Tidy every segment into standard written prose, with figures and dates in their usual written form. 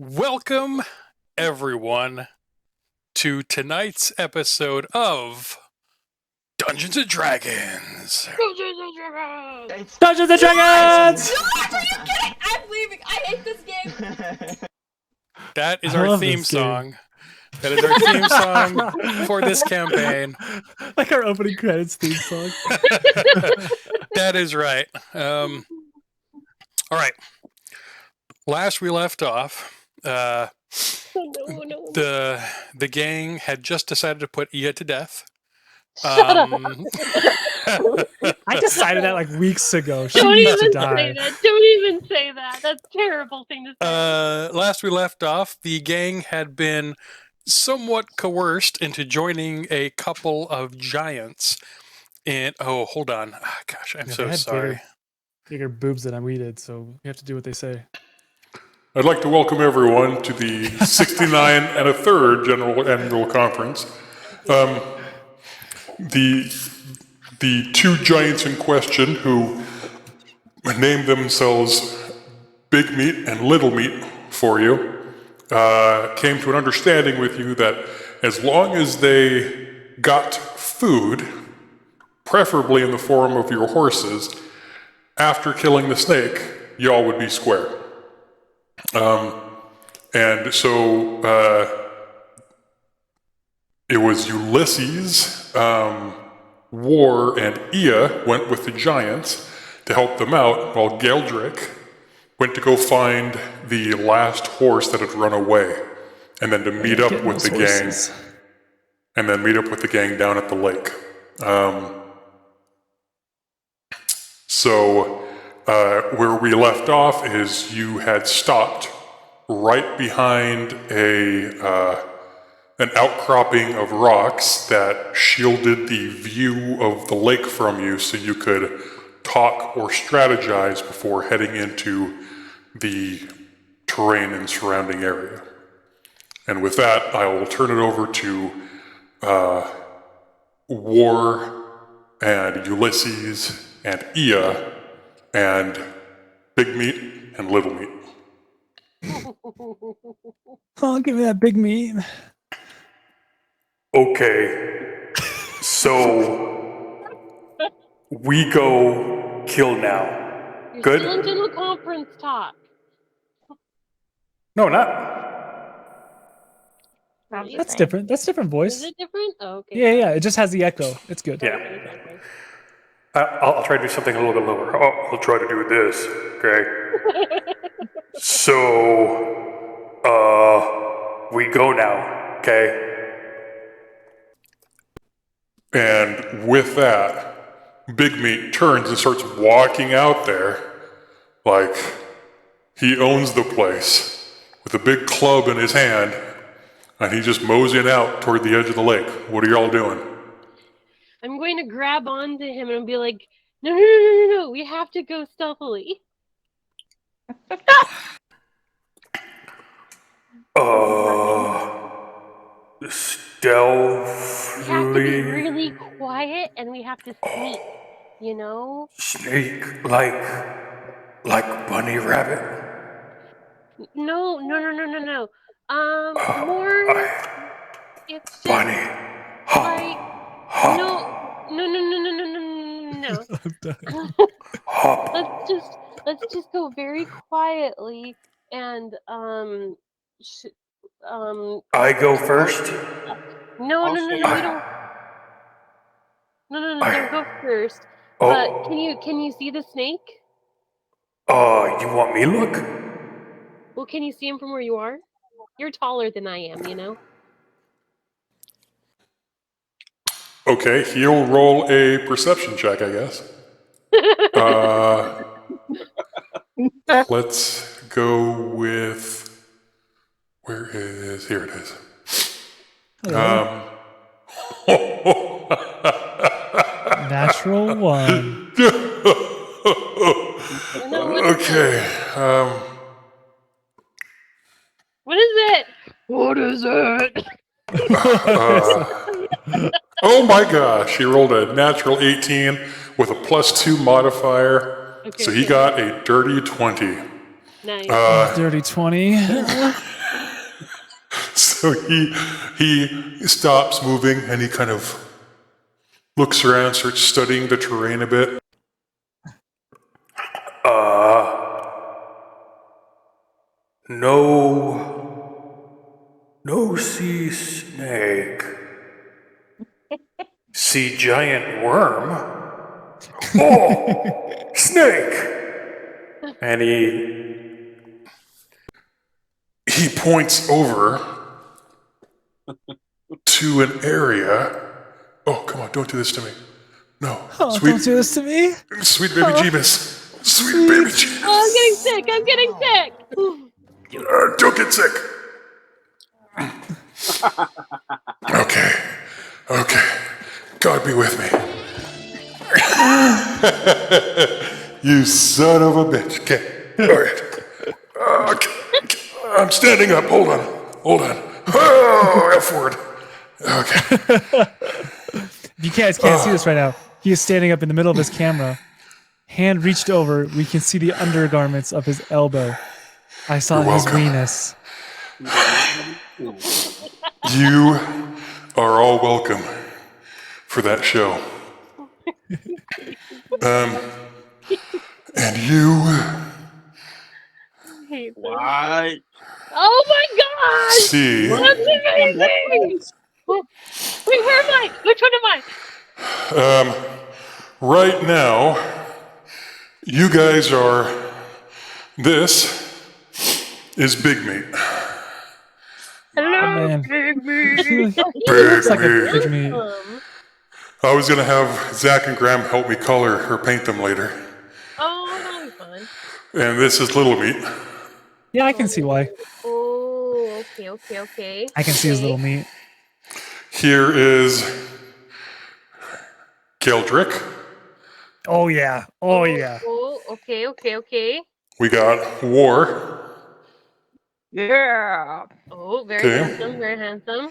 Welcome, everyone, to tonight's episode of Dungeons and Dragons. Dungeons and Dragons! George, are you kidding? I'm leaving. I hate this game. That is I our love theme this game. song. That is our theme song for this campaign. Like our opening credits theme song. That is right. All right. Last we left off, the gang had just decided to put Ia to death. Shut up. I decided that like weeks ago. She Don't needs to even die. say that. Don't even say that. That's a terrible thing to say. Last we left off, the gang had been somewhat coerced into joining a couple of giants. And hold on. Oh, gosh, I'm Yeah, so they had sorry. Bigger boobs than we did, so we have to do what they say. I'd like to welcome everyone to the 69 and a third General Annual Conference. The two giants in question who named themselves Big Meat and Little Meat for you came to an understanding with you that as long as they got food, preferably in the form of your horses, after killing the snake, y'all would be square. And so it was Ulysses, War, and Ia went with the giants to help them out, while Geldrick went to go find the last horse that had run away, and then to meet up with the gang, and then meet up with the gang down at the lake. So where we left off is you had stopped right behind an outcropping of rocks that shielded the view of the lake from you so you could talk or strategize before heading into the terrain and surrounding area. And with that, I will turn it over to War and Ulysses and Ia and Big Meat and Little Meat. Oh, give me that big meat. Okay, so we go kill now. You're Good? still in general conference talk. No, not. That's different. That's different Is voice. it different? Oh, okay. Yeah. It just has the echo. It's good. Yeah. I'll try to do something a little bit lower. I'll try to do this, okay? So, we go now, okay? And with that, Big Meat turns and starts walking out there like he owns the place with a big club in his hand, and he's just moseying out toward the edge of the lake. What are y'all doing? I'm going to grab onto him and be like, no, we have to go stealthily. Stealthily. We have to be really quiet and we have to sneak, you know? Sneak like bunny rabbit. No. More, it's just Bunny. Hop. like, Hop. no. I'm done. Hop. Let's just go very quietly and I go first. no, we don't. No, don't go first. Oh. But can you see the snake? You want me look? Well, can you see him from where you are? You're taller than I am, you know. Okay, he'll roll a perception check, I guess. Let's go with... Where is... Here it is. Natural one. Okay, What is it? What is it? oh my gosh, he rolled a natural 18 with a +2 modifier, Okay, so he okay. got a dirty 20. Nice. Dirty 20. So he stops moving and he kind of looks around, starts studying the terrain a bit. No sea snake. Sea giant worm? Oh, snake! And He points over to an area. Oh, come on, don't do this to me. No. Oh, don't do this to me. Sweet baby Jeebus. Sweet baby Jeebus. Oh, I'm getting sick. I'm getting sick. Don't get sick. Okay. God be with me. You son of a bitch. Okay. All right. Okay. I'm standing up. Hold on. Oh, F word. Okay. You guys can't see this right now. He is standing up in the middle of his camera. Hand reached over. We can see the undergarments of his elbow. I saw You're his welcome. weenus. You are all welcome for that show. And you What? Oh my god! see That's amazing! Wait, where am I? Which one am I? right now, you guys are. This is Big Meat. Hello, man. big me. He Big looks like a Meat. big meat. I was gonna have Zach and Graham help me color or paint them later. Oh, that'll be fun. And this is Little Meat. Yeah, I can see why. Oh, okay. I can see his little meat. Here is Geldrick. Oh yeah. Oh yeah. Oh, okay. We got War. Yeah. Oh, Okay. very handsome.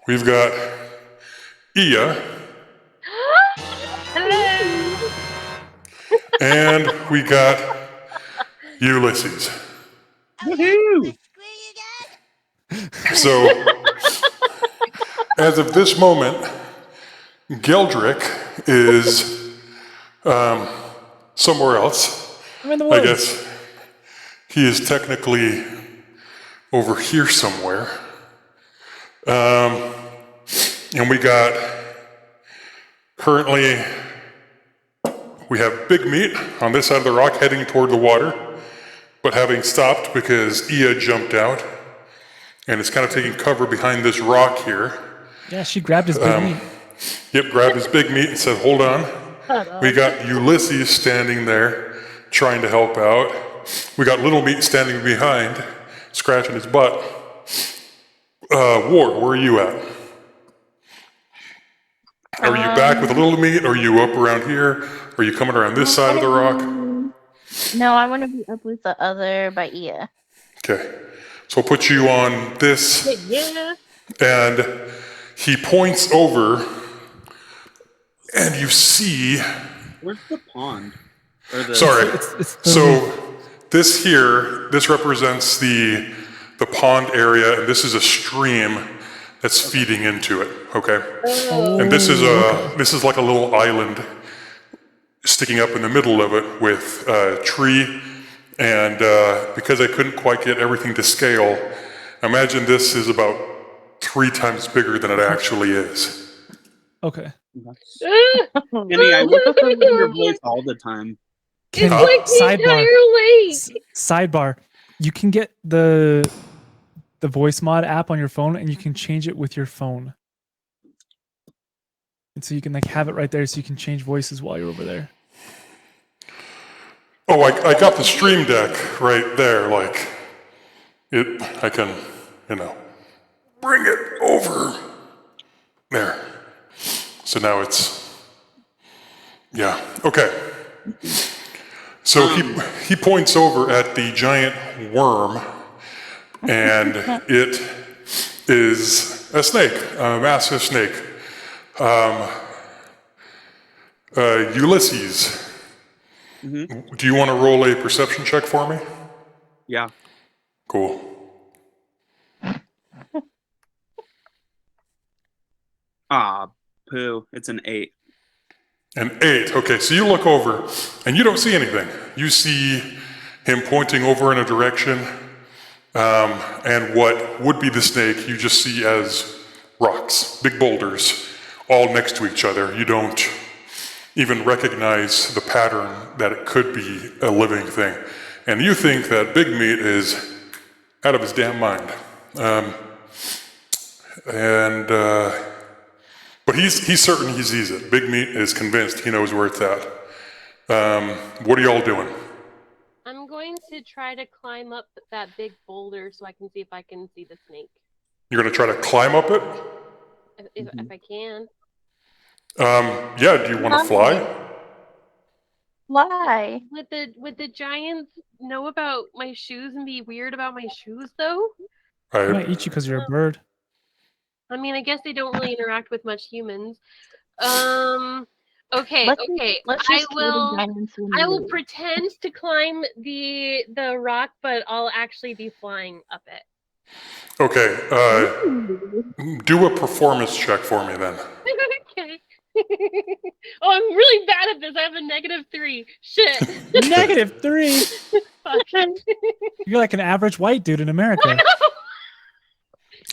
We've got Ia. Hello! And we got Ulysses. Woohoo! So, as of this moment, Geldrick is somewhere else. I'm in the I woods. guess he is technically over here somewhere. And we got currently, we have Big Meat on this side of the rock heading toward the water, but having stopped because Ia jumped out and is kind of taking cover behind this rock here. Yeah, she grabbed his big meat. Yep, grabbed his big meat and said, hold on. We got Ulysses standing there trying to help out. We got Little Meat standing behind, scratching his butt. Ward, where are you at? Are you back with Little Meat? Are you up around here? Are you coming around this side of the rock? No, I want to be up with the other by Ia. Okay, so I'll put you on this. Yeah. And he points over, and you see. Where's the pond? Or the Sorry. It's So this here, this represents the pond area, and this is a stream that's feeding into it. Okay, and this is like a little island sticking up in the middle of it with a tree, and because I couldn't quite get everything to scale, imagine this is about 3 times bigger than it actually is. okay. Kenny, I look for your voice all the time. Kenny, It's like the sidebar. entire lake. Sidebar. You can get the voice mod app on your phone, and you can change it with your phone. And so you can like have it right there, so you can change voices while you're over there. Oh, I got the stream deck right there, like it. I can, bring it over there. So now it's, yeah, okay. So he points over at the giant worm, and it is a snake, a massive snake. Ulysses, Do you want to roll a perception check for me? Yeah. Cool. Ah, poo. It's an 8. An 8. Okay, so you look over and you don't see anything. You see him pointing over in a direction, and what would be the snake you just see as rocks, big boulders, all next to each other. You don't even recognize the pattern that it could be a living thing. And you think that Big Meat is out of his damn mind. But he's certain he sees it. Big Meat is convinced he knows where it's at. What are y'all doing? I'm going to try to climb up that big boulder so I can see if I can see the snake. You're gonna try to climb up it? If I can. Yeah, do you want to fly? Why? Would the giants know about my shoes and be weird about my shoes though? They might eat you because you're a bird. I mean, I guess they don't really interact with much humans. Okay. Let's I just kill the giants when we will leave. pretend to climb the rock, but I'll actually be flying up it. Okay, do a performance check for me then. Okay. Oh, I'm really bad at this. I have a -3. Shit. -3? Fuck. You're like an average white dude in America.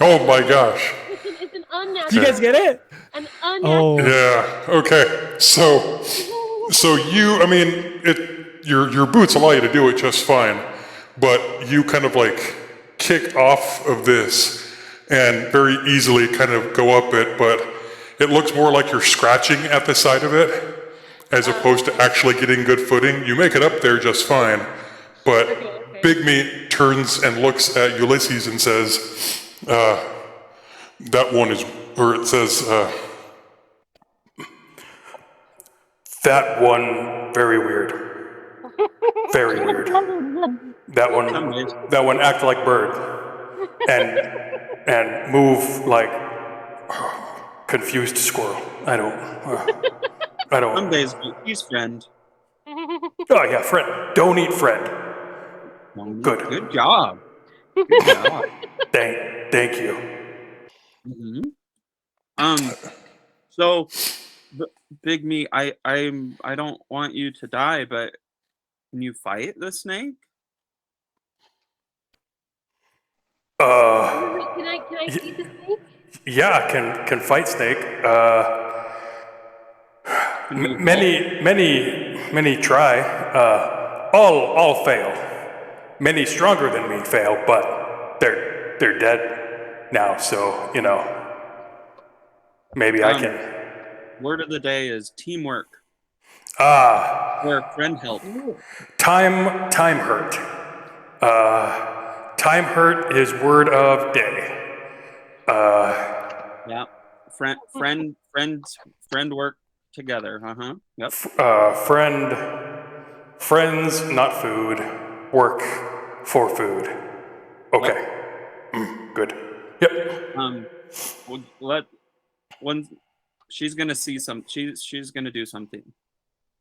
Oh my gosh. It's an unnatural. Do you guys get it? An unnatural. Oh. Yeah, okay. So you, I mean, your boots allow you to do it just fine, but you kind of like kick off of this and very easily kind of go up it, but it looks more like you're scratching at the side of it as opposed to actually getting good footing. You make it up there just fine, but Okay. Big Meat turns and looks at Ulysses and says, that one is, or it says, That one, very weird. Very weird. That one act like bird. And move like confused squirrel. I don't. Some days he's friend. Oh yeah, friend. Don't eat friend. Good. Good job. Good job. Thank you. So, Big Me, I don't want you to die, but can you fight the snake? Can I see the snake? Yeah, can fight snake. Many try. All fail. Many stronger than me fail, but they're dead now. So maybe I can. Word of the day is teamwork. Or friend help. Time hurt. Time hurt is word of day. Yeah. Friend work together. Yep. Friends, not food. Work for food. Okay. Good. Yep. She's gonna see some. She's gonna do something.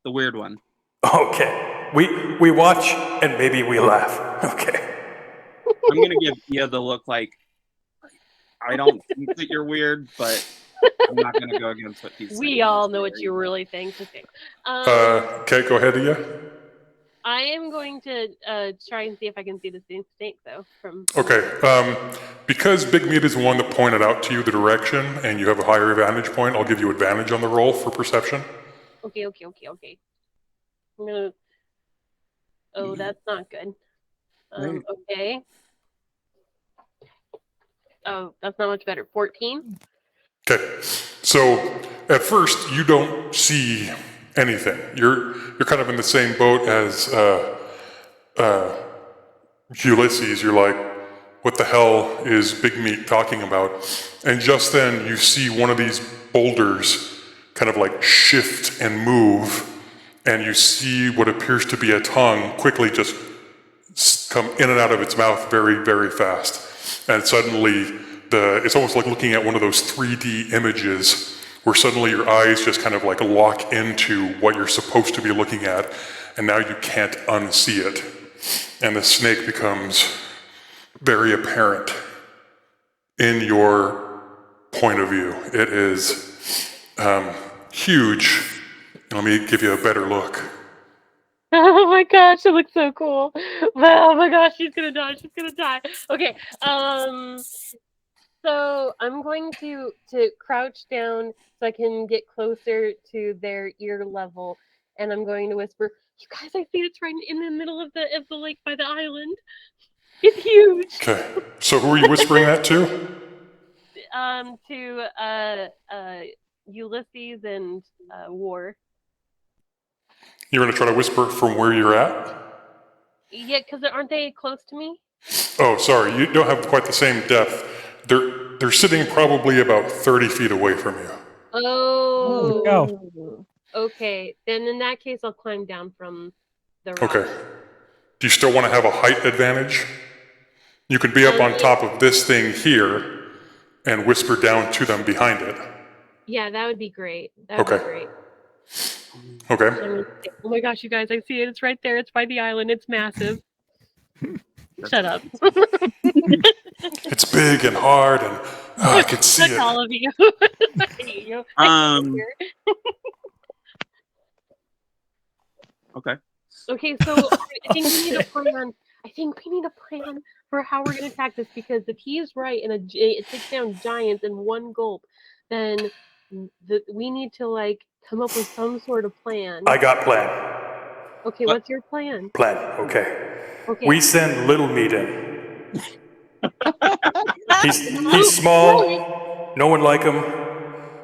The weird one. Okay. We watch and maybe we laugh. Okay. I'm gonna give Ia the look like I don't think that you're weird, but I'm not gonna go against what he's saying. We all know what you really think. Okay. Okay, go ahead, Ia. I am going to try and see if I can see the snake though. Okay, because Big Meat is the one that pointed out to you the direction and you have a higher advantage point, I'll give you advantage on the roll for perception. Okay. I'm gonna. Oh, that's not good. Okay. Oh, that's not much better. 14. Okay, so at first you don't see anything. You're kind of in the same boat as Ulysses. You're like, what the hell is Big Meat talking about? And just then you see one of these boulders kind of like shift and move, and you see what appears to be a tongue quickly just come in and out of its mouth very, very fast. And suddenly it's almost like looking at one of those 3D images where suddenly your eyes just kind of like lock into what you're supposed to be looking at, and now you can't unsee it. And the snake becomes very apparent in your point of view. It is huge. Let me give you a better look. Oh my gosh, it looks so cool. Oh my gosh, she's gonna die. She's gonna die. Okay. So I'm going to crouch down so I can get closer to their ear level, and I'm going to whisper, "You guys, I see it's right in the middle of the lake by the island. It's huge." Okay, so who are you whispering that to? To Ulysses and War. You're going to try to whisper from where you're at? Yeah, because aren't they close to me? Oh, sorry, you don't have quite the same depth. They're sitting probably about 30 feet away from you. Oh. Go. Okay, then in that case, I'll climb down from the rock. Okay. Do you still want to have a height advantage? You can be up on top of this thing here and whisper down to them behind it. Yeah, that would be great. That would be great. Okay. Oh my gosh, you guys, I see it. It's right there. It's by the island. It's massive. Shut up. It's big and hard, and I can see That's it. all of you. I hate you. Okay. Okay, so I think we need a plan. I think we need a plan for how we're going to attack this, because if he is right and it takes down giants in one gulp, then we need to like come up with some sort of plan. I got plan. Okay, what's your plan? Okay. Okay. We send Little Meat in. He's small. No one like him.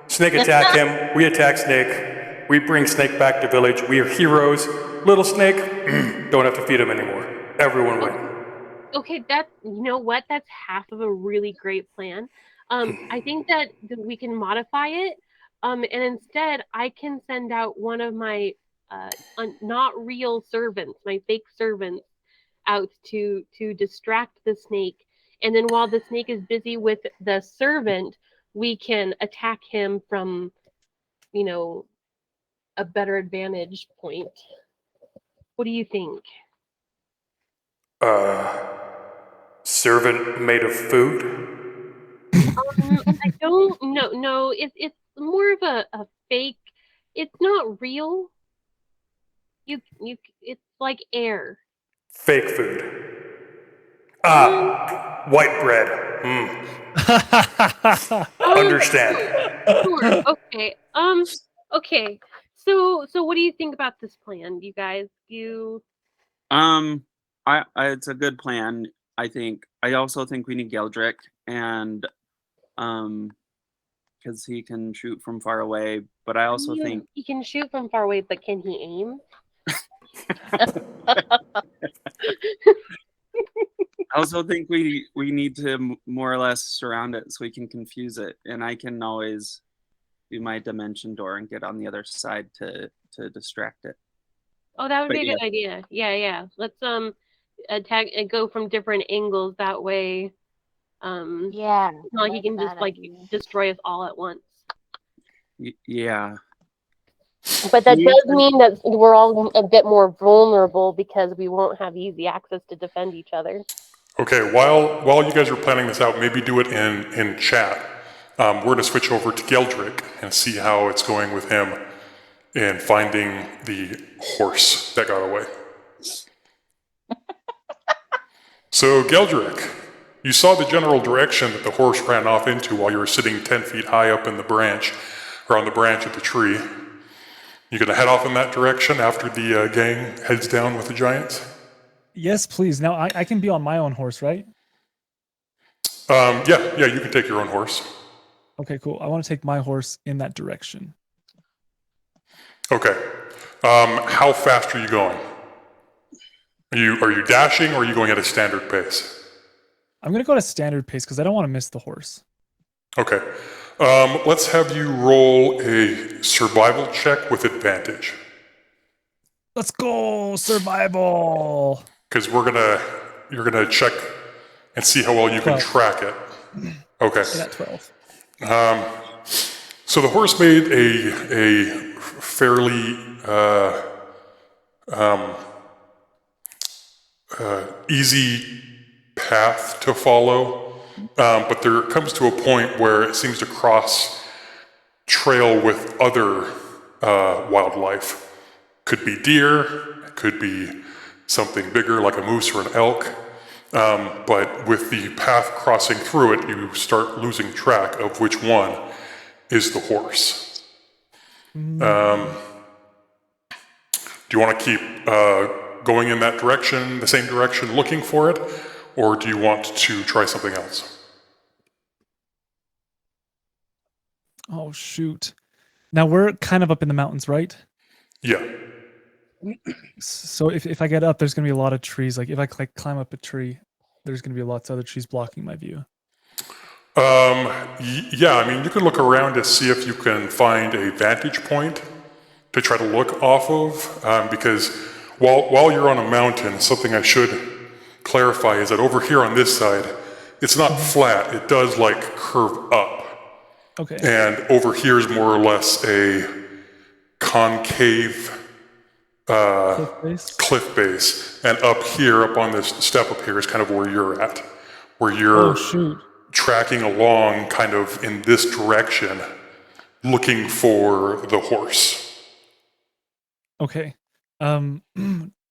Snake attack him. We attack Snake. We bring Snake back to village. We are heroes. Little Snake, don't have to feed him anymore. Everyone win. Okay, you know what? That's half of a really great plan. I think that we can modify it. And instead, I can send out one of my not real servants, my fake servants, out to distract the snake. And then while the snake is busy with the servant, we can attack him from, a better advantage point. What do you think? Servant made of food? I don't know. No, it's more of a fake. It's not real. It's like air. Fake food. White bread. Understand. Sure. Okay. Okay. So what do you think about this plan, you guys? It's a good plan. I also think we need Geldrick, and because he can shoot from far away. But I also think he can shoot from far away, but can he aim? I also think we need to more or less surround it so we can confuse it, and I can always do my dimension door and get on the other side to distract it. Oh, that would be a good idea. Yeah. Let's attack and go from different angles. That way, Yeah. it's not like he can just destroy us all at once. Yeah. But that does mean that we're all a bit more vulnerable because we won't have easy access to defend each other. Okay, while you guys are planning this out, maybe do it in chat. We're going to switch over to Geldrick and see how it's going with him in finding the horse that got away. So, Geldrick, you saw the general direction that the horse ran off into while you were sitting 10 feet high up in the branch, or on the branch of the tree. You going to head off in that direction after the gang heads down with the giants? Yes, please. Now, I can be on my own horse, right? Yeah, you can take your own horse. Okay, cool. I want to take my horse in that direction. Okay. How fast are you going? Are you dashing, or are you going at a standard pace? I'm going to go at a standard pace because I don't want to miss the horse. Okay. Let's have you roll a survival check with advantage. Let's go, survival. Because you're gonna check and see how well you 12. can track it. Okay. I got 12. So the horse made a fairly easy path to follow, but there comes to a point where it seems to cross trail with other wildlife. Could be deer, could be something bigger like a moose or an elk, but with the path crossing through it, you start losing track of which one is the horse. Do you want to keep going in that direction, the same direction, looking for it, or do you want to try something else? Oh shoot! Now we're kind of up in the mountains, right? Yeah. So if I get up, there's gonna be a lot of trees. Like if I climb up a tree, there's gonna be lots of other trees blocking my view. Yeah, I mean, you can look around to see if you can find a vantage point to try to look off of, because while you're on a mountain, something I should clarify is that over here on this side, it's not flat, it does like curve up. Okay. And over here is more or less a concave cliff base. And up here, up on this step up here is kind of where you're at, where you're tracking along kind of in this direction, looking for the horse. Okay.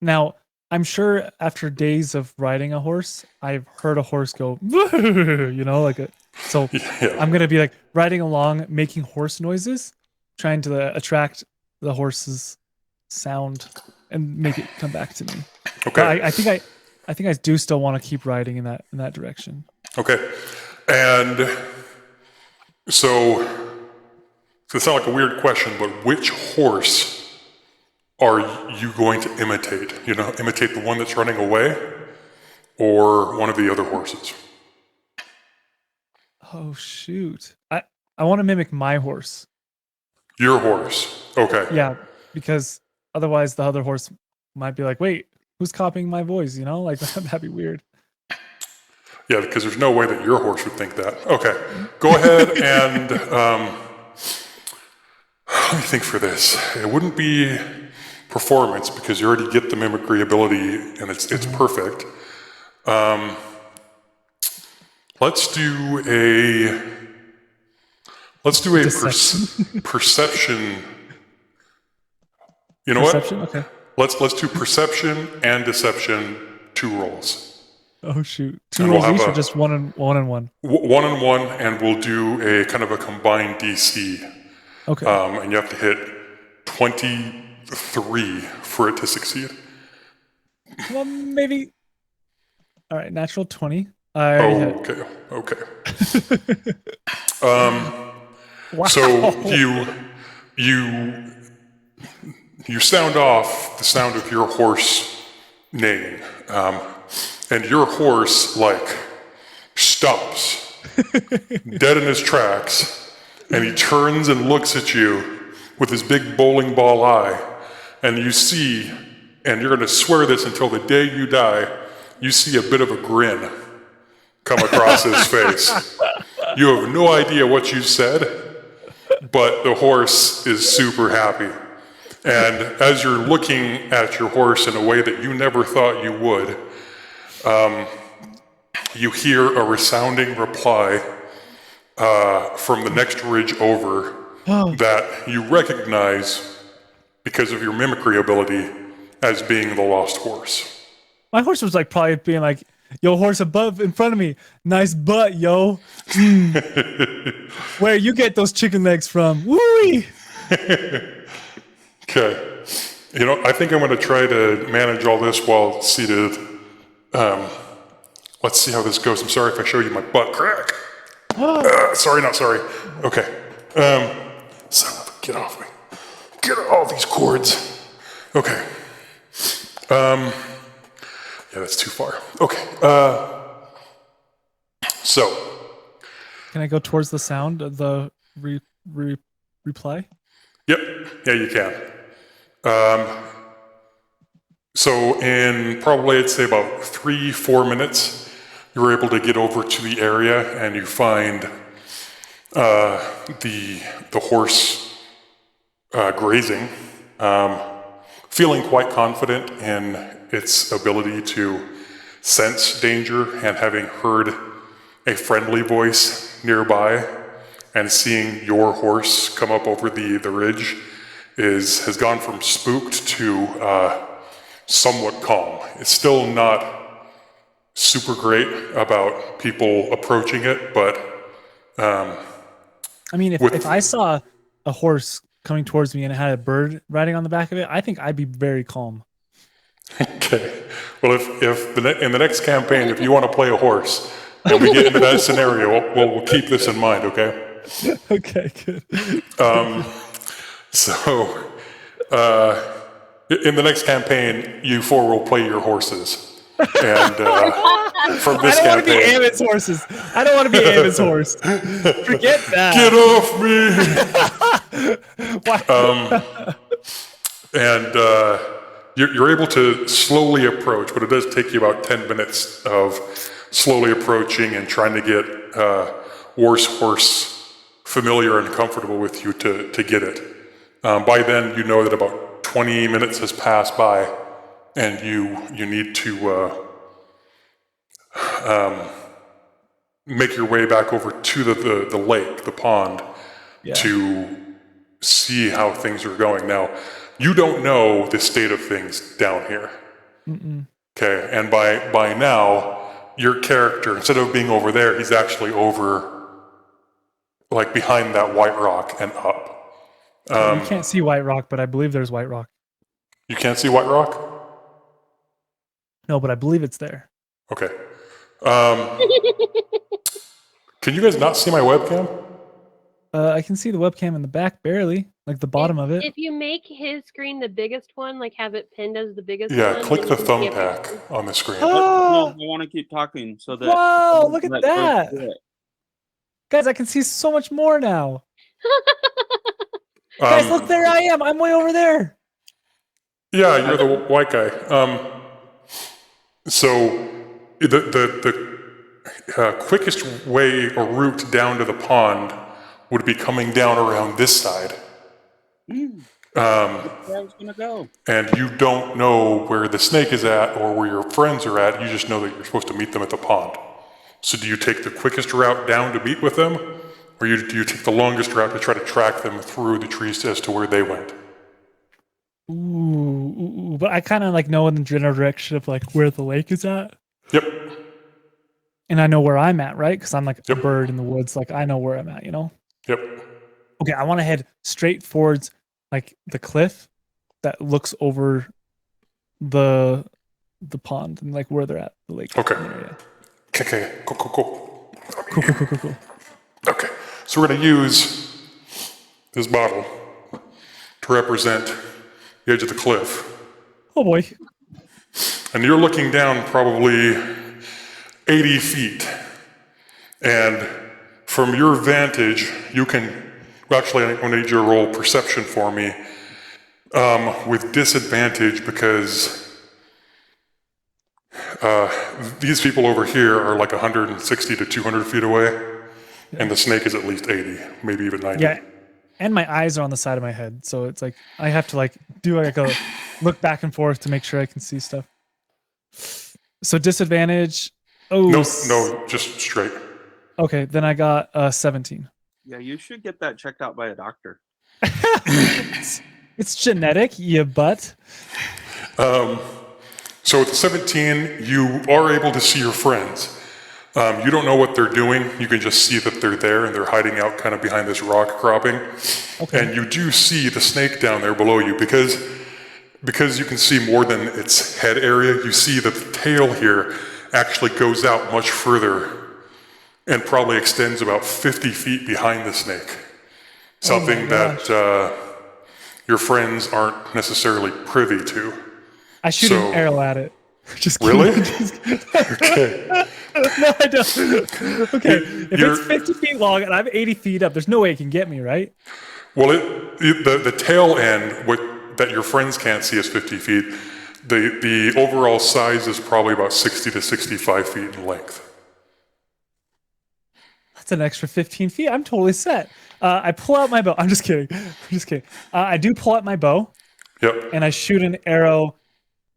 Now, I'm sure after days of riding a horse, I've heard a horse go, you know, like a. So Yeah. I'm gonna be like riding along, making horse noises, trying to attract the horse's sound and make it come back to me. Okay. But I think I do still want to keep riding in that direction. Okay. And so it's not like a weird question, but which horse are you going to imitate? You know, imitate the one that's running away or one of the other horses? Oh shoot. I want to mimic my horse. Your horse. Okay. Yeah, because otherwise the other horse might be like, wait, who's copying my voice? You know, like that'd be weird. Yeah, because there's no way that your horse would think that. Okay. Go ahead and let me think for this. It wouldn't be performance because you already get the mimicry ability and it's perfect. Let's do a perception. You know Perception? what? Okay. Let's do perception and deception 2 rolls. Oh shoot. 2 And we'll rolls have each or a- just one and one? 1 and 1, and we'll do a kind of a combined DC. Okay. And you have to hit 23 for it to succeed. Well, maybe. All right, natural 20. I already hit. Okay. Wow. So you sound off the sound of your horse neighing, and your horse like stops dead in his tracks, and he turns and looks at you with his big bowling ball eye, and you see, and you're going to swear this until the day you die, you see a bit of a grin come across his face. You have no idea what you said, but the horse is super happy. And as you're looking at your horse in a way that you never thought you would, you hear a resounding reply from the next ridge over that you recognize because of your mimicry ability as being the lost horse. My horse was like probably being like, yo, horse above in front of me. Nice butt, yo. Where you get those chicken legs from? Woo-wee. Okay. You know, I think I'm going to try to manage all this while seated. Let's see how this goes. I'm sorry if I show you my butt crack. Sorry, not sorry. Okay. Son of a, get off me. Get all these cords. Okay. Yeah, that's too far. Okay. So. Can I go towards the sound of the reply? Yep. Yeah, you can. So in probably, I'd say about 3-4 minutes, you're able to get over to the area and you find the horse grazing. feeling quite confident in its ability to sense danger, and having heard a friendly voice nearby and seeing your horse come up over the ridge has gone from spooked to somewhat calm. It's still not super great about people approaching it, but I mean, if, With- if I saw a horse coming towards me and it had a bird riding on the back of it, I think I'd be very calm. okay. Well, if in the next campaign, if you want to play a horse and we get into that scenario, we'll keep this in mind, okay? Okay, good. So, in the next campaign, you four will play your horses. And from this I don't want to be campaign, Ammon's horses. I don't want to be Ammon's horse. Forget that. get off me! And you're able to slowly approach, but it does take you about 10 minutes of slowly approaching and trying to get War's horse familiar and comfortable with you to get it. By then, you know that about 20 minutes has passed by, and you need to make your way back over to the lake, the pond, to see how things are going. Now, you don't know the state of things down here. Okay, and by now, your character, instead of being over there, he's actually over, like behind that white rock and up. You can't see White Rock, but I believe there's White Rock. You can't see white rock? No, but I believe it's there. Okay. Can you guys not see my webcam? I can see the webcam in the back, barely, like the bottom of it. If you make his screen the biggest one, like have it pinned as the biggest Yeah, one. click then the you can see thumbtack on the screen. No, Oh, I want to keep talking so that. wow, look at goes that. through it. Guys, I can see so much more now. Guys, look, there I am. I'm way over there. Yeah, you're the white guy. So the quickest way or route down to the pond would be coming down around this side. That's where I was gonna go. And you don't know where the snake is at or where your friends are at. You just know that you're supposed to meet them at the pond. So do you take the quickest route down to meet with them? Or do you take the longest route to try to track them through the trees as to where they went? Ooh, but I kind of like know in the general direction of like where the lake is at. Yep. And I know where I'm at, right? Because I'm like a Yep. bird in the woods. Like I know where I'm at, you know? Yep. Okay, I want to head straight towards like the cliff that looks over the pond and like where they're at, the lake. Okay. area. Okay. Cool. Cool. Okay. So we're going to use this bottle to represent the edge of the cliff. Oh boy. And you're looking down probably 80 feet. And from your vantage, you can, well, actually, I'm going to need you to roll perception for me with disadvantage because these people over here are like 160 to 200 feet away. And the snake is at least 80, maybe even 90. Yeah. And my eyes are on the side of my head. So it's like I have to like do like a look back and forth to make sure I can see stuff. So disadvantage. Oh No, just straight. Okay, then I got 17. Yeah, you should get that checked out by a doctor. It's genetic, you butt. So with the 17, you are able to see your friends. You don't know what they're doing. You can just see that they're there and they're hiding out kind of behind this rock cropping. Okay. And you do see the snake down there below you because you can see more than its head area. You see that the tail here actually goes out much further and probably extends about 50 feet behind the snake. Something that your friends aren't necessarily privy to. I shoot So- an arrow at it. Just kidding. Really? No, Okay. I don't. Okay, if You're- it's 50 feet long and I'm 80 feet up, there's no way it can get me, right? Well, the tail end, that your friends can't see is 50 feet. The overall size is probably about 60 to 65 feet in length. That's an extra 15 feet. I'm totally set. I pull out my bow. I'm just kidding. I do pull out my bow. Yep. and I shoot an arrow,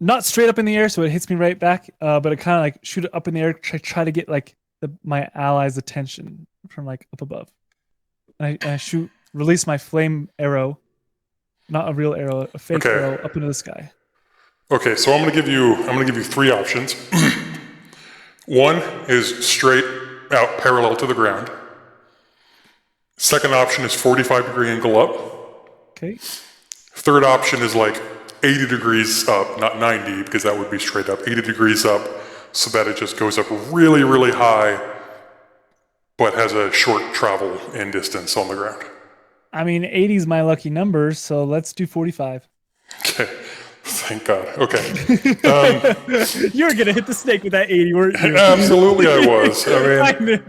not straight up in the air, so it hits me right back, but it kind of like shoot it up in the air, try to get like my allies' attention from like up above. And I shoot, release my flame arrow, not a real arrow, a fake Okay. arrow up into the sky. Okay, so I'm gonna give you 3 options. One is straight out parallel to the ground. Second option is 45-degree angle up. Okay. Third option is like 80 degrees up, not 90, because that would be straight up, 80 degrees up, so that it just goes up really, really high, but has a short travel in distance on the ground. I mean, 80 is my lucky number, so let's do 45. Okay, thank God. Okay. You were gonna hit the snake with that 80, weren't you? Absolutely I was. I mean,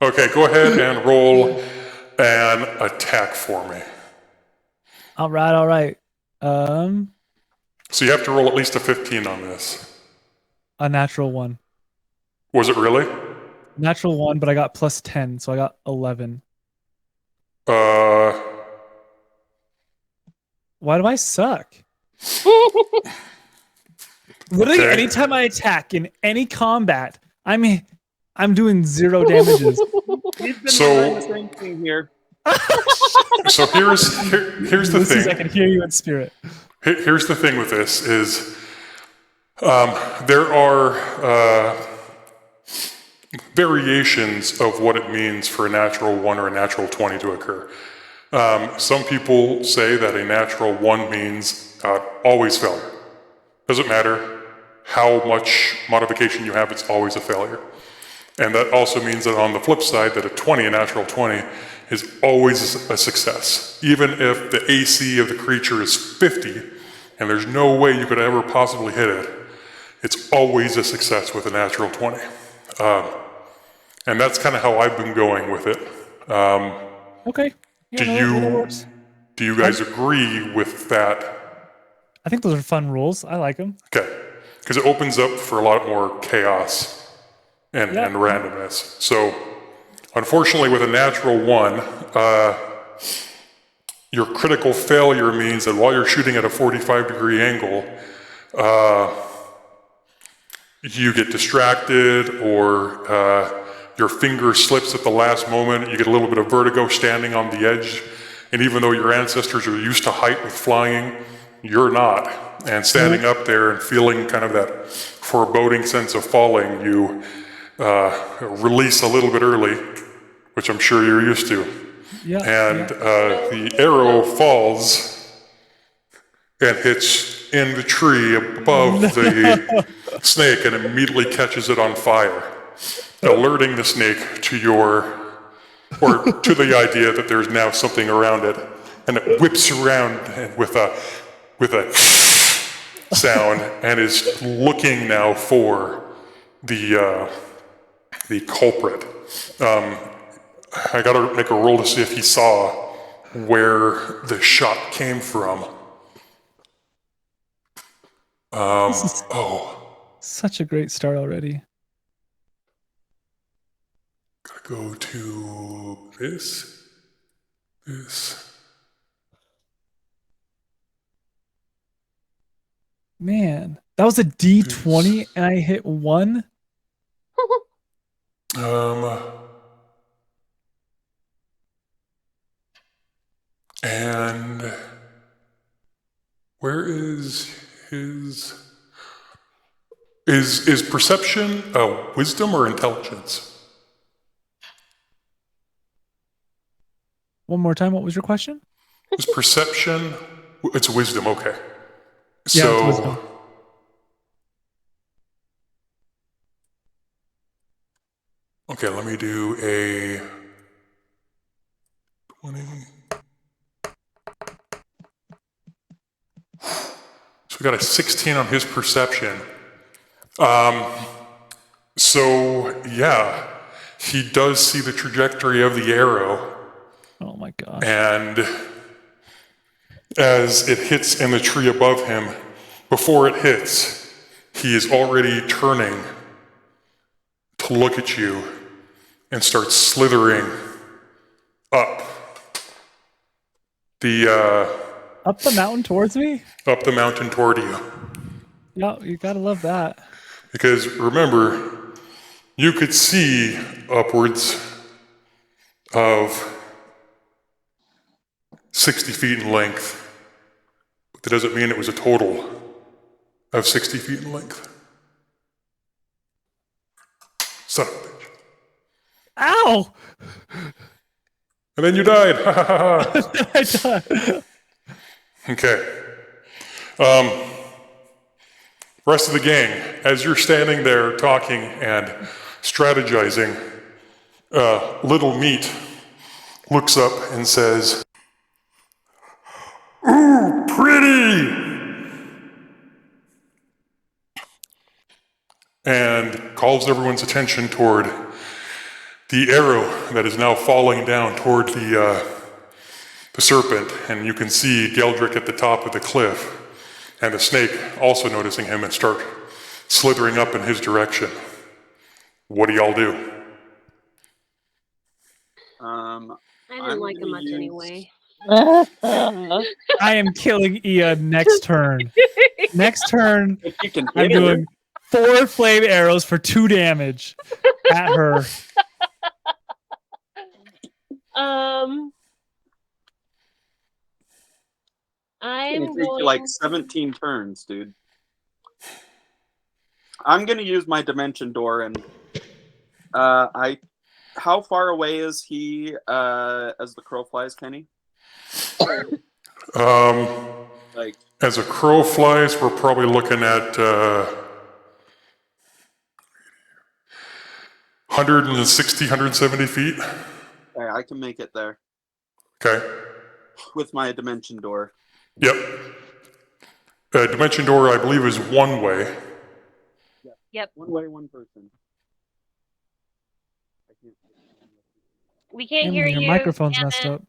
okay, go ahead and roll an attack for me. All right. So you have to roll at least a 15 on this. A natural 1. Was it really? Natural 1, but I got plus 10, so I got 11. Why do I suck? Literally, Okay. anytime I attack in any combat, I'm doing 0 damages. We've been So- doing the same thing here. So here's the Ulysses, I thing. can hear you in spirit. Here's the thing with this is there are variations of what it means for a natural 1 or a natural 20 to occur. Some people say that a natural 1 means always failure. Doesn't matter how much modification you have, it's always a failure. And that also means that on the flip side, that a natural 20, is always a success. Even if the AC of the creature is 50, and there's no way you could ever possibly hit it, it's always a success with a natural 20. And that's kind of how I've been going with it. Okay. Yeah, Do no, you- that works. Do you guys agree with that? I think those are fun rules. I like them. Okay, because it opens up for a lot more chaos and Yeah. randomness. So, unfortunately, with a natural 1, your critical failure means that while you're shooting at a 45-degree angle, you get distracted or your finger slips at the last moment. You get a little bit of vertigo standing on the edge. And even though your ancestors are used to height with flying, you're not. And standing up there and feeling kind of that foreboding sense of falling, you release a little bit early, which I'm sure you're used to. Yeah. And the arrow falls and hits in the tree above the snake and immediately catches it on fire, alerting the snake to to the idea that there's now something around it, and it whips around with a sound and is looking now for the culprit. I gotta make a roll to see if he saw where the shot came from. Such a great start already. Gotta go to this. Man, that was a D20 and I hit 1. And where is his? Is perception wisdom or intelligence? One more time, what was your question? Is perception? It's wisdom. Okay. Yeah, So. it's wisdom. Okay, let me do a 20. So we got a 16 on his perception. So yeah, he does see the trajectory of the arrow, Oh my gosh. and as it hits in the tree above him, before it hits, he is already turning to look at you and starts slithering up. The Up the mountain towards me? Up the mountain toward you. No, you gotta love that. Because remember, you could see upwards of 60 feet in length. But that doesn't mean it was a total of 60 feet in length. Son of a bitch. Ow! And then you died. I died. Okay. Rest of the gang, as you're standing there talking and strategizing, Little Meat looks up and says, "Ooh, pretty!" and calls everyone's attention toward the arrow that is now falling down toward the serpent, and you can see Geldrick at the top of the cliff, and the snake also noticing him and start slithering up in his direction. What do y'all do? I didn't I'm like him gonna much use- anyway. I am killing Ian next turn. Next turn, If you can I'm hit her. doing 4 flame arrows for 2 damage at her. It's I'm gonna take you going. like 17 turns, dude. I'm gonna use my dimension door, and how far away is he as the crow flies, Kenny? Like, As a crow flies, we're probably looking at 160, 170 feet. okay, I can make it there Okay. with my dimension door. Yep. Dimension door, I believe, is one way. Yep. One way, one person. We can't Damn, hear your you. microphone's damn messed it. up.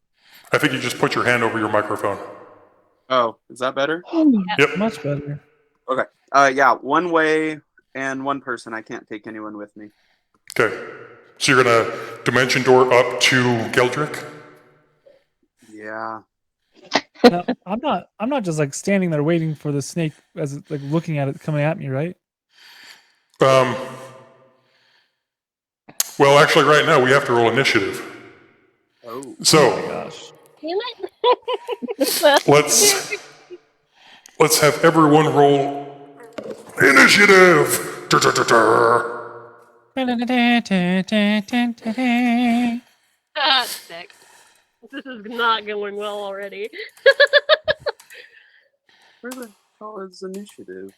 I think you just put your hand over your microphone. Oh, is that better? Yep. Much better. Okay. Yeah, one way and one person. I can't take anyone with me. Okay. So you're gonna dimension door up to Geldrick? Yeah. No, I'm not just like standing there waiting for the snake as it, like looking at it coming at me, right? Well, actually, right now we have to roll initiative. Oh. Oh my So gosh. Damn it. let's have everyone roll initiative. Sick. This is not going well already. Where the hell is initiative?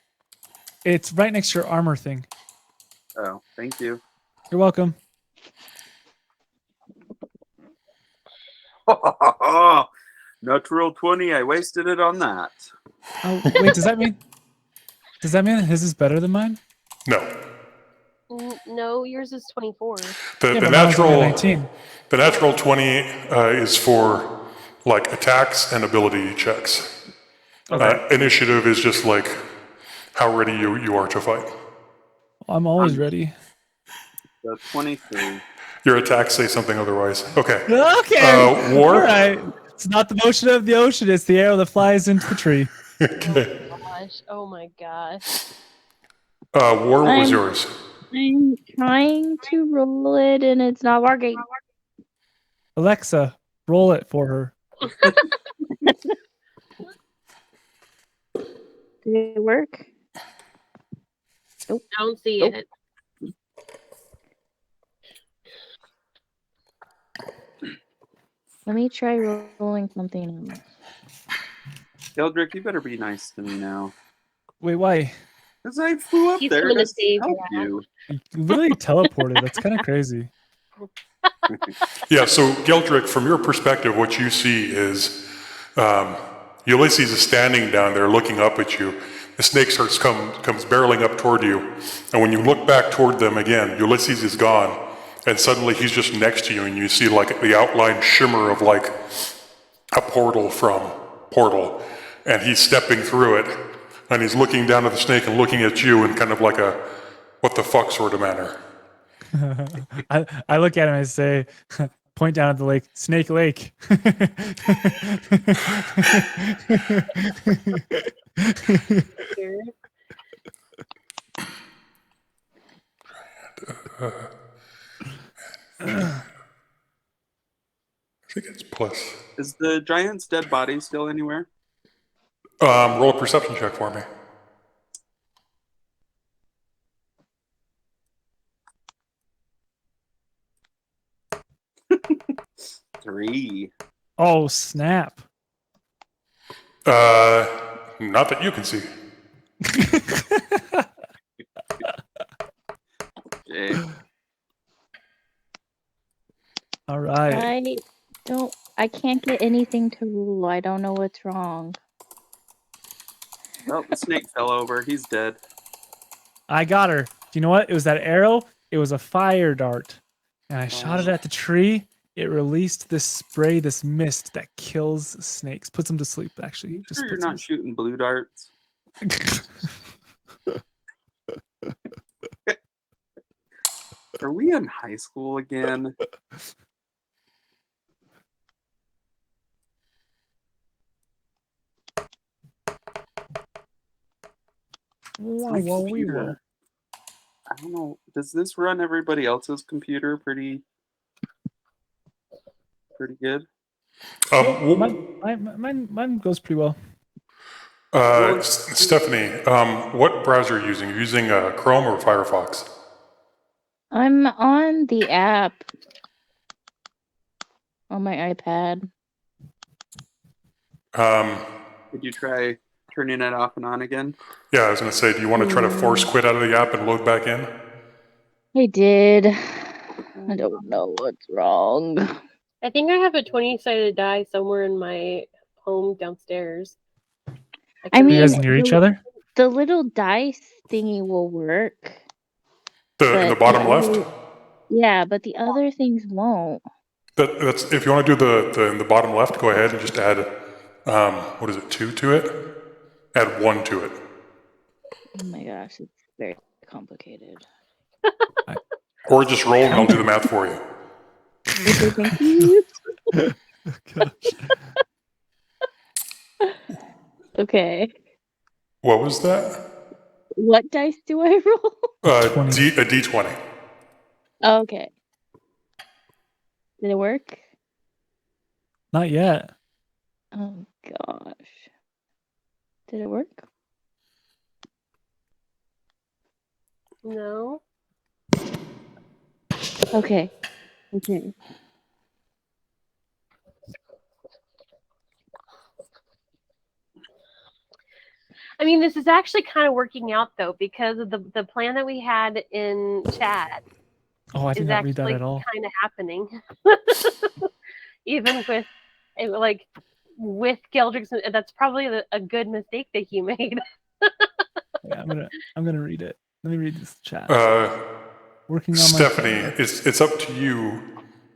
It's right next to your armor thing. Oh, thank you. You're welcome. Natural 20. I wasted it on that. Oh wait, does that mean that his is better than mine? No. No, yours is 24. The, Yeah, the but mine's only natural 19. the natural 20 is for like attacks and ability checks. Initiative is just like how ready you are to fight. I'm always ready. The 23. Your attacks say something otherwise. Okay. Okay. War? All right. It's not the motion of the ocean. It's the arrow that flies into the tree. Okay. Gosh, oh my gosh. War, what was I'm- yours? I'm trying to roll it and it's not working. Alexa, roll it for her. Did it work? Don't see Nope. it. Let me try rolling something else. Geldrick, you better be nice to me now. Wait, why? Because I flew up He's there coming to to save help your you. You literally teleported. That's kind of crazy. Yeah, so Geldrick, from your perspective, what you see is Ulysses is standing down there looking up at you. The snake comes barreling up toward you, and when you look back toward them again, Ulysses is gone, and suddenly he's just next to you, and you see like the outline shimmer of like a portal from Portal, and he's stepping through it, and he's looking down at the snake and looking at you in kind of like a what the fuck sort of manner. I look at him and I say, point down at the lake. Snake Lake. Here. I think it's plus. Is the giant's dead body still anywhere? Roll a perception check for me. Three. Oh, snap. Not that you can see. Okay. All right. I can't get anything to rule. I don't know what's wrong. Well, the snake fell over. He's dead. I got her. Do you know what? It was that arrow. It was a fire dart. And I shot it at the tree. It released this spray, this mist that kills snakes. Puts them to sleep, actually. You Just sure you're puts them not to shooting blue darts? Are we in high school again? My computer. I don't know. Does this run everybody else's computer pretty good? Mine goes pretty well. Stephanie, what browser are you using? Are you using Chrome or Firefox? I'm on the app on my iPad. Did you try turning it off and on again? Yeah, I was going to say, do you want to try to force quit out of the app and load back in? I did. I don't know what's wrong. I think I have a 20-sided die somewhere in my home downstairs. I Are mean, you guys near each other? the little dice thingy will work. In the bottom left? Yeah, but the other things won't. That's if you want to do in the bottom left, go ahead and just add, what is it, 2 to it? Add 1 to it. Oh my gosh, it's very complicated. Or just roll and I'll do the math for you. Okay, thank you. Gosh. Okay. What was that? What dice do I roll? A D20. Okay. Did it work? Not yet. Oh gosh. Did it work? No. Okay. Okay. I mean, this is actually kind of working out though, because of the plan that we had in chat Oh, I did is not read that actually at all. kind of happening. Even with with Geldrix, that's probably a good mistake that you made. Yeah, I'm gonna read it. Let me read this chat. Working on Stephanie, it's up to you.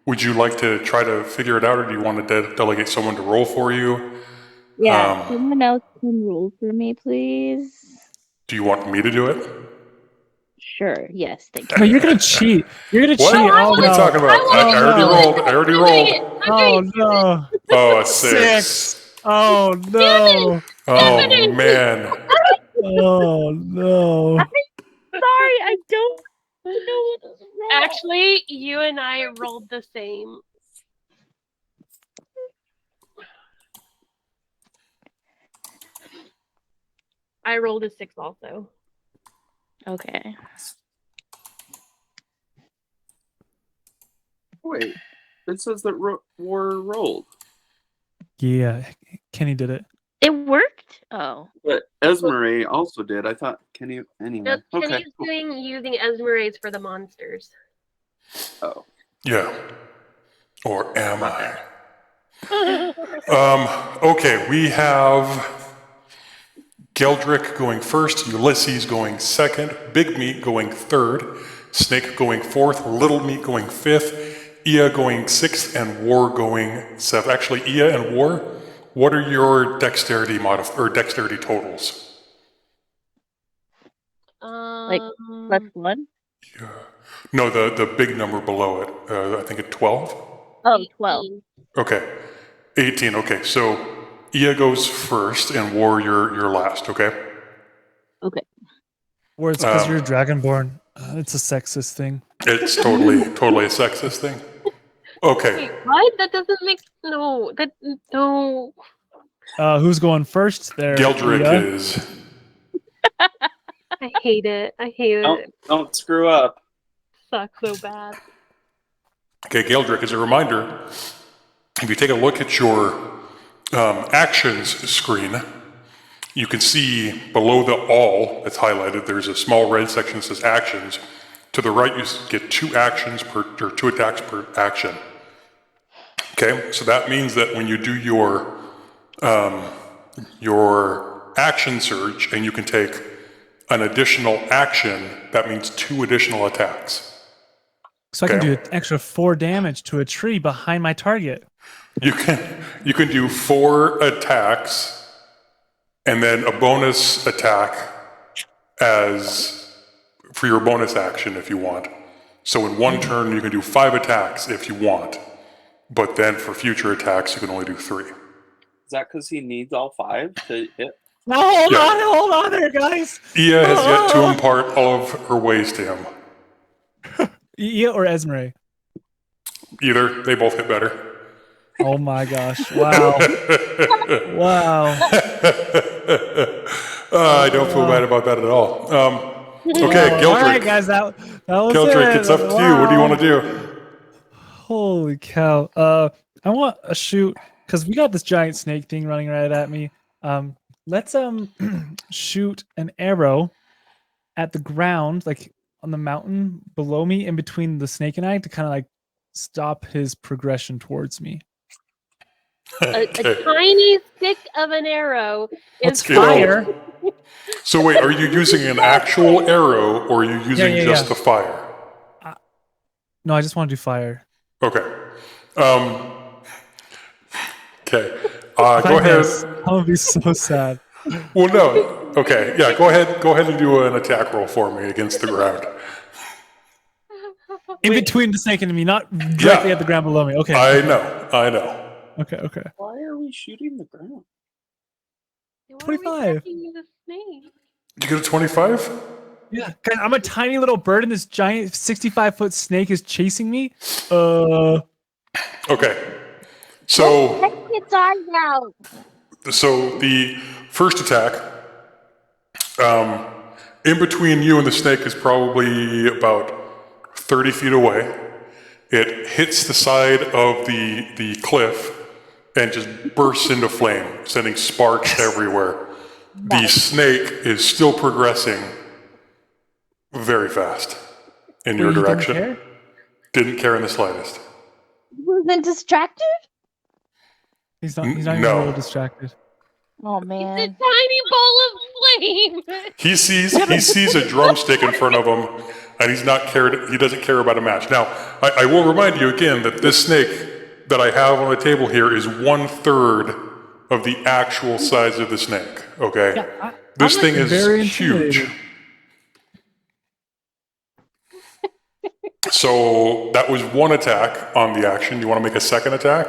Would you like to try to figure it out, or do you want to delegate someone to roll for you? Yeah, someone else can roll for me, please. Do you want me to do it? Sure. Yes, thank you. No, you're gonna cheat. You're gonna What? cheat. Oh, What are no. you talking about? I already rolled. I already rolled. Oh no. Oh, a 6. Oh no. Oh, man. Oh no. Sorry, I don't know what is wrong. Actually, you and I rolled the same. I rolled a 6 also. Okay. Wait, it says that war rolled. Yeah, Kenny did it. It worked? Oh. But Esmeralda also did. I thought Kenny. Anyway. No, Okay. Kenny's using Esmeralda's for the monsters. Oh. Yeah. Or am I? Okay, we have Geldrick going first, Ulysses going second, Big Meat going third, Snake going fourth, Little Meat going fifth, Ia going sixth, and War going seventh. Actually, Ia and War, what are your dexterity dexterity totals? Like +1? Yeah. No, the big number below it. I think at 12. Oh, 12. 18. Okay. 18. Okay, so Ia goes first and War, you're last, okay? Okay. Or it's because you're Dragonborn. It's a sexist thing. It's totally a sexist thing. Okay. Wait, what? That doesn't make no. Who's going first there? Geldrick Ia? is. I hate it. I hate it. Don't screw up. Sucks so bad. Okay, Geldrick, as a reminder, if you take a look at your actions screen, you can see below the all that's highlighted, there's a small red section that says actions. To the right, you get 2 actions or 2 attacks per action. Okay, so that means that when you do your action surge and you can take an additional action, that means 2 additional attacks. So I can do an extra 4 damage to a tree behind my target. You can do 4 attacks and then a bonus attack for your bonus action if you want. So in one turn you can do 5 attacks if you want, but then for future attacks you can only do 3. Is that because he needs all 5 to hit? No, hold on there, guys. Ia has yet to impart all of her ways to him. Ia or Esmeralda? Either, they both hit better. Oh my gosh! Wow! Wow! I don't feel bad about that at all. Okay, Geldrick. All right, guys, that was Geldrick, it. it's up to you. What do you want to do? Holy cow! I want a shoot because we got this giant snake thing running right at me. Let's shoot an arrow at the ground, like on the mountain below me, in between the snake and I, to kind of like stop his progression towards me. A tiny stick of an arrow is fire. So wait, are you using an actual arrow or are you using just the fire? No, I just want to do fire. Okay. Okay. Go ahead. I'm gonna be so sad. Well, no. Okay. Yeah. Go ahead. Go ahead and do an attack roll for me against the ground. In between the snake and me, not directly at the ground below me. Okay. I know. Okay. Why are we shooting the ground? 25. You get a 25? Yeah, guys, I'm a tiny little bird, and this giant 65-foot snake is chasing me. Okay. So. Take its eyes out. So the first attack, in between you and the snake is probably about 30 feet away. It hits the side of the cliff and just bursts into flame, sending sparks everywhere. The snake is still progressing very fast in your direction. Didn't care in the slightest. Wasn't distracted? He's not even a little distracted. Oh It's a man. tiny ball of flame. He sees a drumstick in front of him, and he doesn't care about a match. Now, I will remind you again that this snake that I have on the table here is 1/3 of the actual size of the snake. Okay, Yeah, this thing is huge. huge. So that was one attack on the action. You want to make a second attack?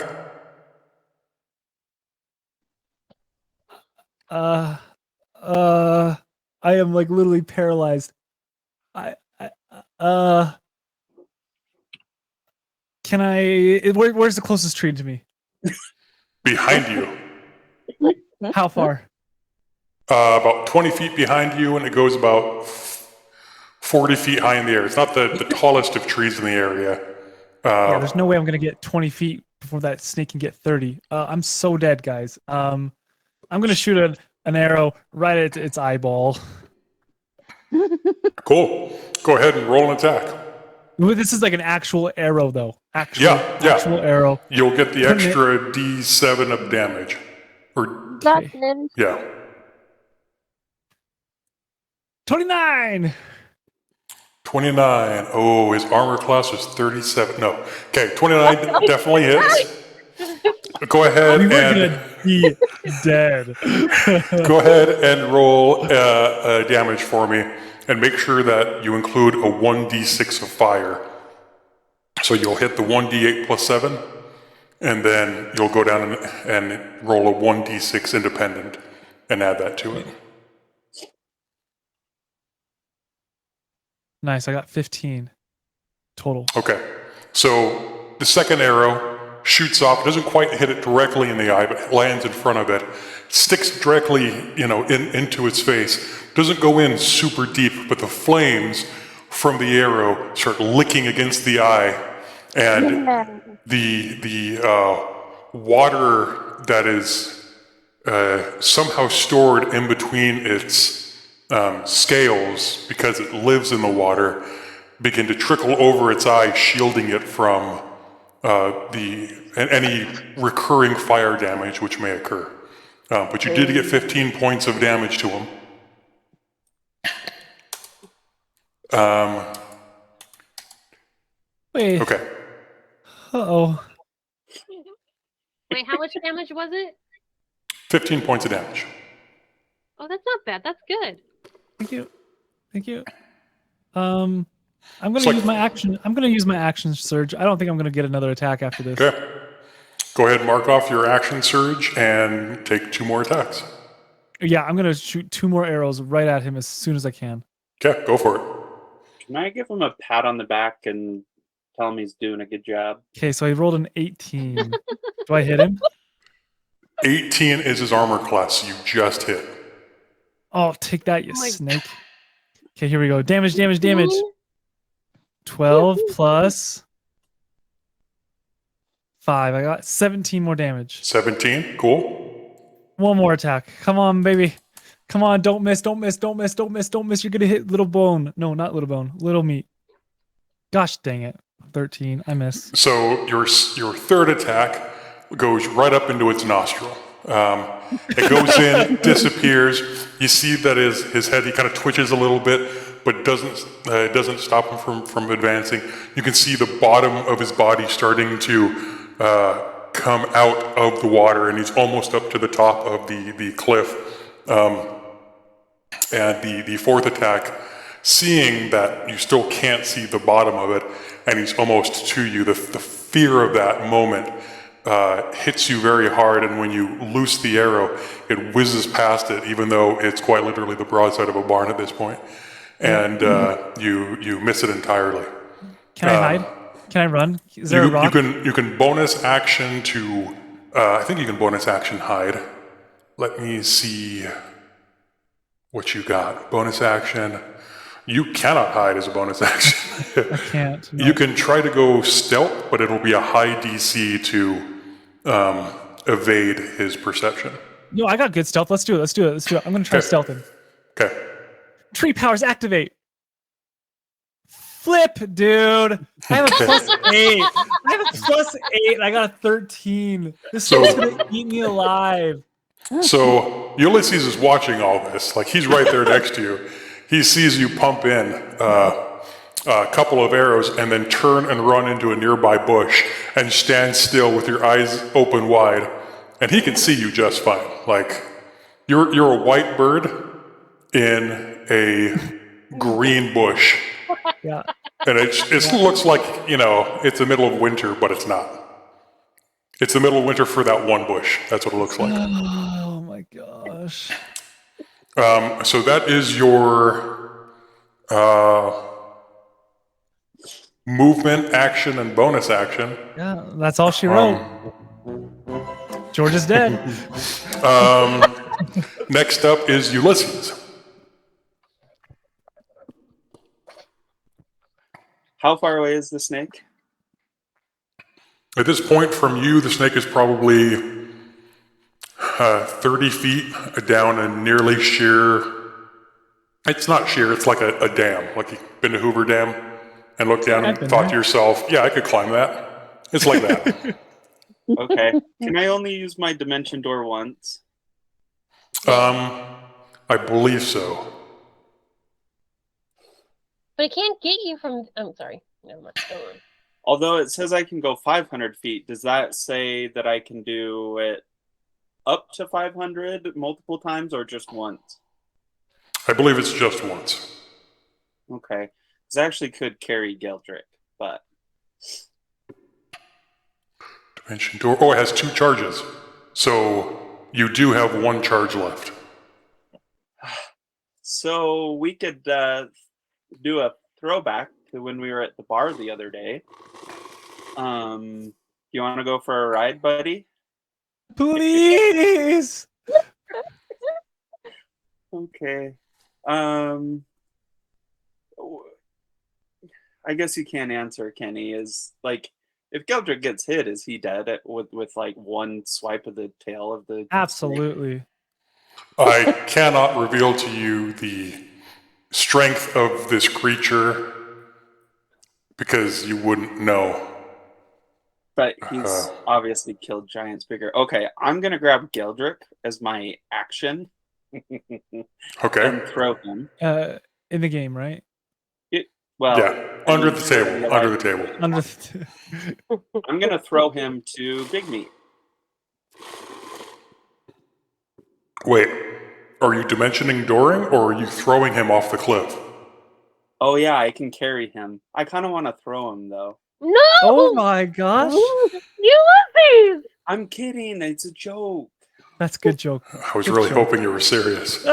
I am like literally paralyzed. Can I? Where's the closest tree to me? Behind you. How far? About 20 feet behind you, and it goes about 40 feet high in the air. It's not the tallest of trees in the area. Yeah, there's no way I'm gonna get 20 feet before that snake can get 30. I'm so dead, guys. I'm gonna shoot an arrow right at its eyeball. Cool. Go ahead and roll an attack. This is like an actual arrow, though. Actual arrow. You'll get the extra D7 of damage. Nothing. Yeah. 29. 29. Oh, his armor class was 37. No. Okay, 29 definitely hits. Go ahead We're and gonna be dead. go ahead and roll damage for me, and make sure that you include a 1d6 of fire. So you'll hit the 1d8 plus 7. and then you'll go down and roll a 1d6 independent and add that to it. Nice. I got 15 total. Okay. So the second arrow shoots off. It doesn't quite hit it directly in the eye, but it lands in front of it. Sticks directly, into its face. Doesn't go in super deep, but the flames from the arrow start licking against the eye, and the water that is somehow stored in between its scales, because it lives in the water, begin to trickle over its eye, shielding it from any recurring fire damage which may occur. But you did get 15 points of damage to him. Wait. Okay. Uh-oh. Wait, how much damage was it? 15 points of damage. Oh, that's not bad. That's good. Thank you. Thank you. I'm gonna It's like- use my action. I'm gonna use my action surge. I don't think I'm gonna get another attack after this. Okay. Go ahead and mark off your action surge and take 2 more attacks. Yeah, I'm gonna shoot 2 more arrows right at him as soon as I can. Okay, go for it. Can I give him a pat on the back and tell him he's doing a good job? Okay, so I rolled an 18. Do I hit him? 18 is his armor class, so you just hit. Oh, take that, you Oh my- snake. Okay, here we go. Damage, damage, damage. 12 plus 5. I got 17 more damage. 17, cool. One more attack. Come on, baby. Come on, don't miss, don't miss, don't miss, don't miss, don't miss. You're gonna hit little bone. No, not little bone. Little meat. Gosh dang it. 13. I miss. So your third attack goes right up into its nostril. It goes in, disappears. You see that his head, he kind of twitches a little bit, but it doesn't stop him from advancing. You can see the bottom of his body starting to come out of the water, and he's almost up to the top of the cliff. And the fourth attack, seeing that you still can't see the bottom of it, and he's almost to you, the fear of that moment hits you very hard, and when you loose the arrow, it whizzes past it, even though it's quite literally the broadside of a barn at this point, and you miss it entirely. Can I hide? Can I run? Is there a rock? You can bonus action to. I think you can bonus action hide. Let me see what you got. Bonus action. You cannot hide as a bonus action. I can't. No. You can try to go stealth, but it'll be a high DC to evade his perception. No, I got good stealth. Let's do it. Let's do it. Let's do it. I'm gonna try Okay. stealth him. Okay. Tree powers activate. Flip, dude. I have a Okay. +8. I have a +8. And I got a 13. This So- thing's gonna eat me alive. So Ulysses is watching all this. Like, he's right there next to you. He sees you pump in a couple of arrows and then turn and run into a nearby bush and stand still with your eyes open wide. And he can see you just fine. Like, you're a white bird in a green bush. Yeah. And it looks like, it's the middle of winter, but it's not. It's the middle of winter for that one bush. That's what it looks like. Oh my gosh. So that is your movement, action, and bonus action. Yeah, that's all she wrote. George is dead. Next up is Ulysses. How far away is the snake? At this point from you, the snake is probably 30 feet down a nearly sheer. It's not sheer, it's like a dam. Like, you've been to Hoover Dam and looked down I've and been thought there. to yourself, yeah, I could climb that. It's like that. Okay. Can I only use my dimension door once? I believe so. But it can't get you from. I'm sorry. Never mind. Go on. Although it says I can go 500 feet, does that say that I can do it up to 500 multiple times or just once? I believe it's just once. Okay. Because I actually could carry Geldrick, but Dimension door. Oh, it has 2 charges. So you do have 1 charge left. So we could do a throwback to when we were at the bar the other day. You want to go for a ride, buddy? Please. Okay. I guess you can't answer, Kenny. Is like, if Geldrick gets hit, is he dead with like 1 swipe of the tail of the? Absolutely. I cannot reveal to you the strength of this creature because you wouldn't know. But he's obviously killed giants bigger. Okay, I'm gonna grab Geldrick as my action. Okay. And throw him. In the game, right? Well, yeah, under the table. Under the table. Under the I'm gonna throw him to Big Meat. Wait, are you dimensioning dooring or are you throwing him off the cliff? Oh yeah, I can carry him. I kind of want to throw him though. No! Oh my gosh. Ulysses! I'm kidding. It's a joke. That's a good joke. I was Good really joke. hoping you were serious.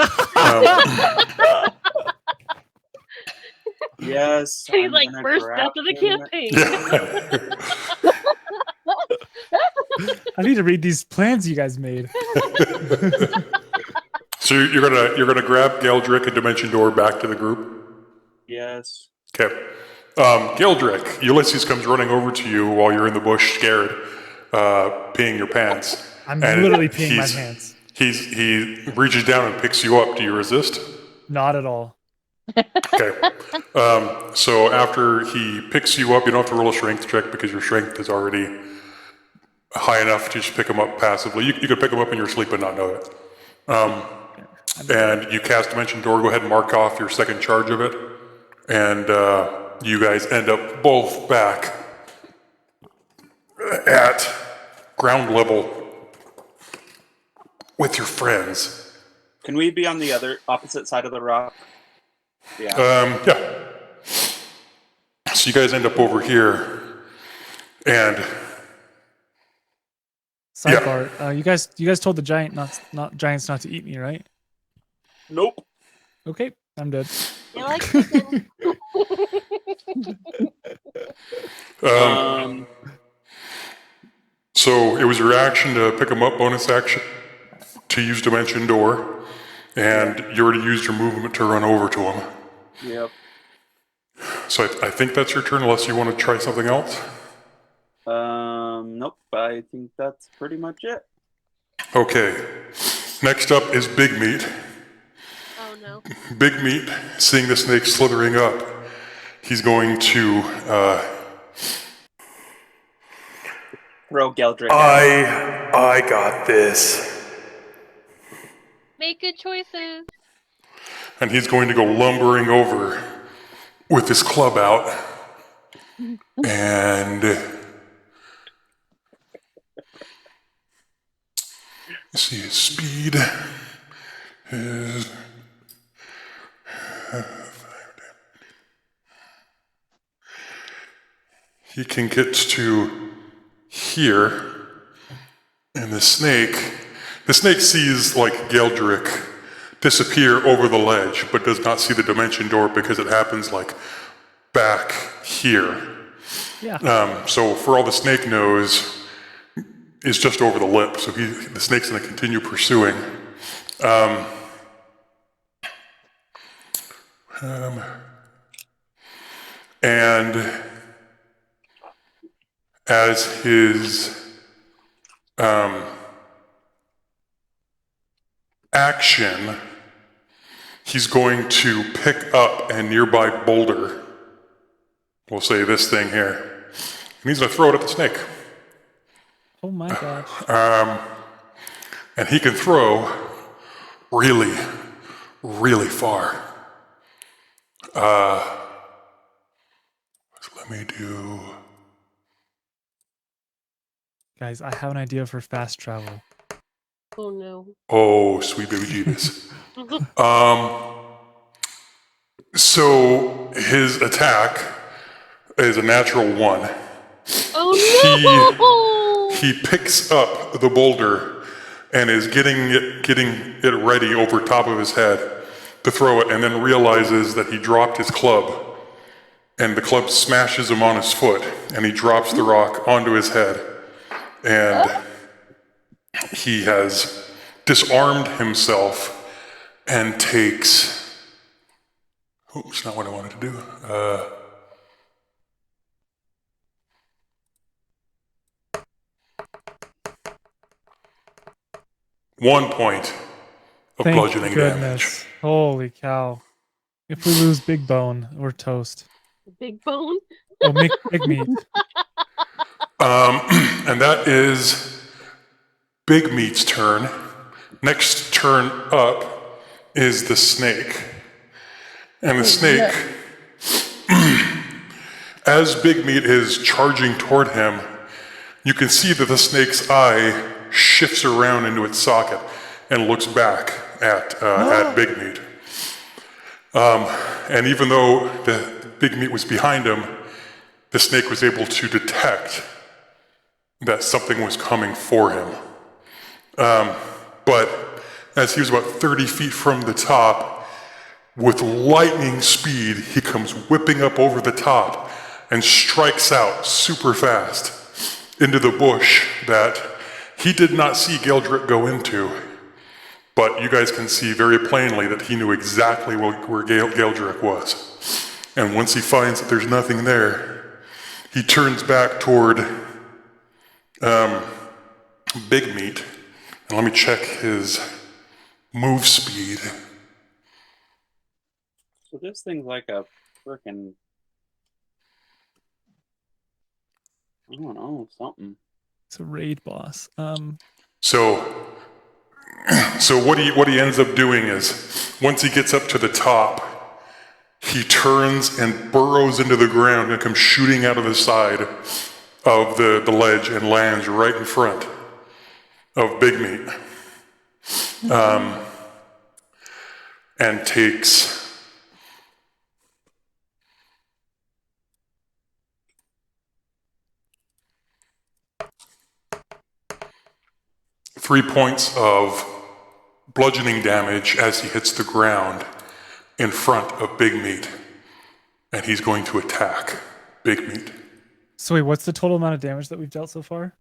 Yes. He's I'm like, gonna first grab step of the him. campaign. I need to read these plans you guys made. So you're gonna grab Geldrick and Dimension Door back to the group? Yes. Okay. Geldrick, Ulysses comes running over to you while you're in the bush scared, peeing your pants. I'm literally peeing my pants. He reaches down and picks you up. Do you resist? Not at all. Okay. So after he picks you up, you don't have to roll a strength check because your strength is already high enough to just pick him up passively. You could pick him up in your sleep and not know it. And you cast Dimension Door. Go ahead and mark off your second charge of it. And you guys end up both back at ground level with your friends. Can we be on the other opposite side of the rock? Yeah. Yeah. So you guys end up over here, and Sidebar. You guys told the giants not to eat me, right? Nope. Okay, I'm dead. You like chicken? So it was your action to pick them up, bonus action to use Dimension Door, and you already used your movement to run over to them. Yep. So I think that's your turn, unless you want to try something else. Nope. I think that's pretty much it. Okay. Next up is Big Meat. Oh no. Big Meat, seeing the snake slithering up, he's going to Throw Geldrick. I got this. Make good choices. and he's going to go lumbering over with his club out. And let's see, his speed is he can get to here, and the snake sees like Geldrick disappear over the ledge, but does not see the dimension door because it happens like back here. Yeah. So for all the snake knows is just over the lip, so the snake's going to continue pursuing. And as his action, he's going to pick up a nearby boulder. We'll say this thing here. And he's going to throw it at the snake. Oh my gosh. And he can throw really, really far. So let me do... Guys, I have an idea for fast travel. Oh no. Oh, sweet baby Jeebus. So his attack is a natural 1. Oh he picks up the boulder and is getting it ready over top of his head to throw it, and then realizes that he dropped his club. And the club smashes him on his foot, and he drops the rock onto his head. And he has disarmed himself and takes... Oh, it's not what I wanted to do. 1 point of Thank bludgeoning damage. goodness. Holy cow. If we lose Big Bone, we're toast. Big bone. Oh, Big Meat. And that is Big Meat's turn. Next turn up is the snake. And the snake, as Big Meat is charging toward him, you can see that the snake's eye shifts around into its socket and looks back at Big Meat. And even though the Big Meat was behind him, the snake was able to detect that something was coming for him. But as he was about 30 feet from the top, with lightning speed, he comes whipping up over the top and strikes out super fast into the bush that he did not see Geldrick go into. But you guys can see very plainly that he knew exactly where Geldrick was. And once he finds that there's nothing there, he turns back toward Big Meat. And let me check his move speed. So this thing's like a freaking, I don't know, something. It's a raid boss. So what he ends up doing is, once he gets up to the top, he turns and burrows into the ground and comes shooting out of the side of the ledge and lands right in front of Big Meat. And takes 3 points of bludgeoning damage as he hits the ground in front of Big Meat. And he's going to attack Big Meat. So wait, what's the total amount of damage that we've dealt so far?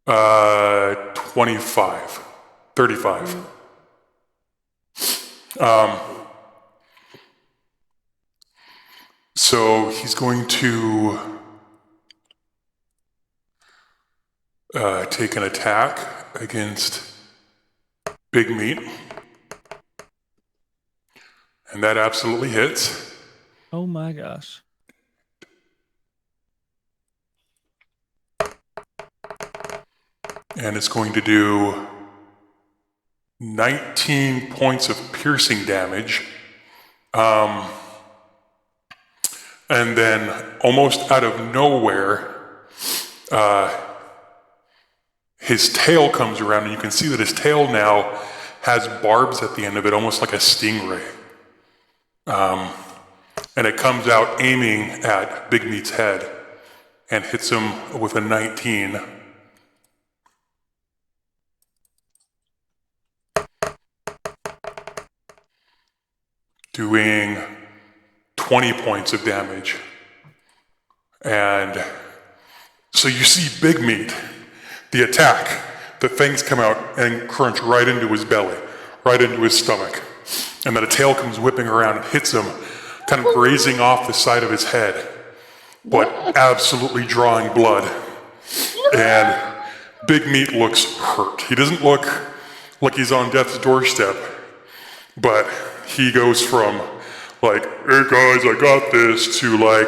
25. 35. So he's going to take an attack against Big Meat. And that absolutely hits. Oh my gosh. And it's going to do 19 points of piercing damage. And then almost out of nowhere, his tail comes around, and you can see that his tail now has barbs at the end of it, almost like a stingray. And it comes out aiming at Big Meat's head and hits him with a 19. Doing 20 points of damage. And so you see Big Meat, the attack, the fangs come out and crunch right into his belly, right into his stomach. And then a tail comes whipping around and hits him, kind of grazing off the side of his head, but absolutely drawing blood. And Big Meat looks hurt. He doesn't look like he's on death's doorstep, but he goes from like, hey guys, I got this, to like,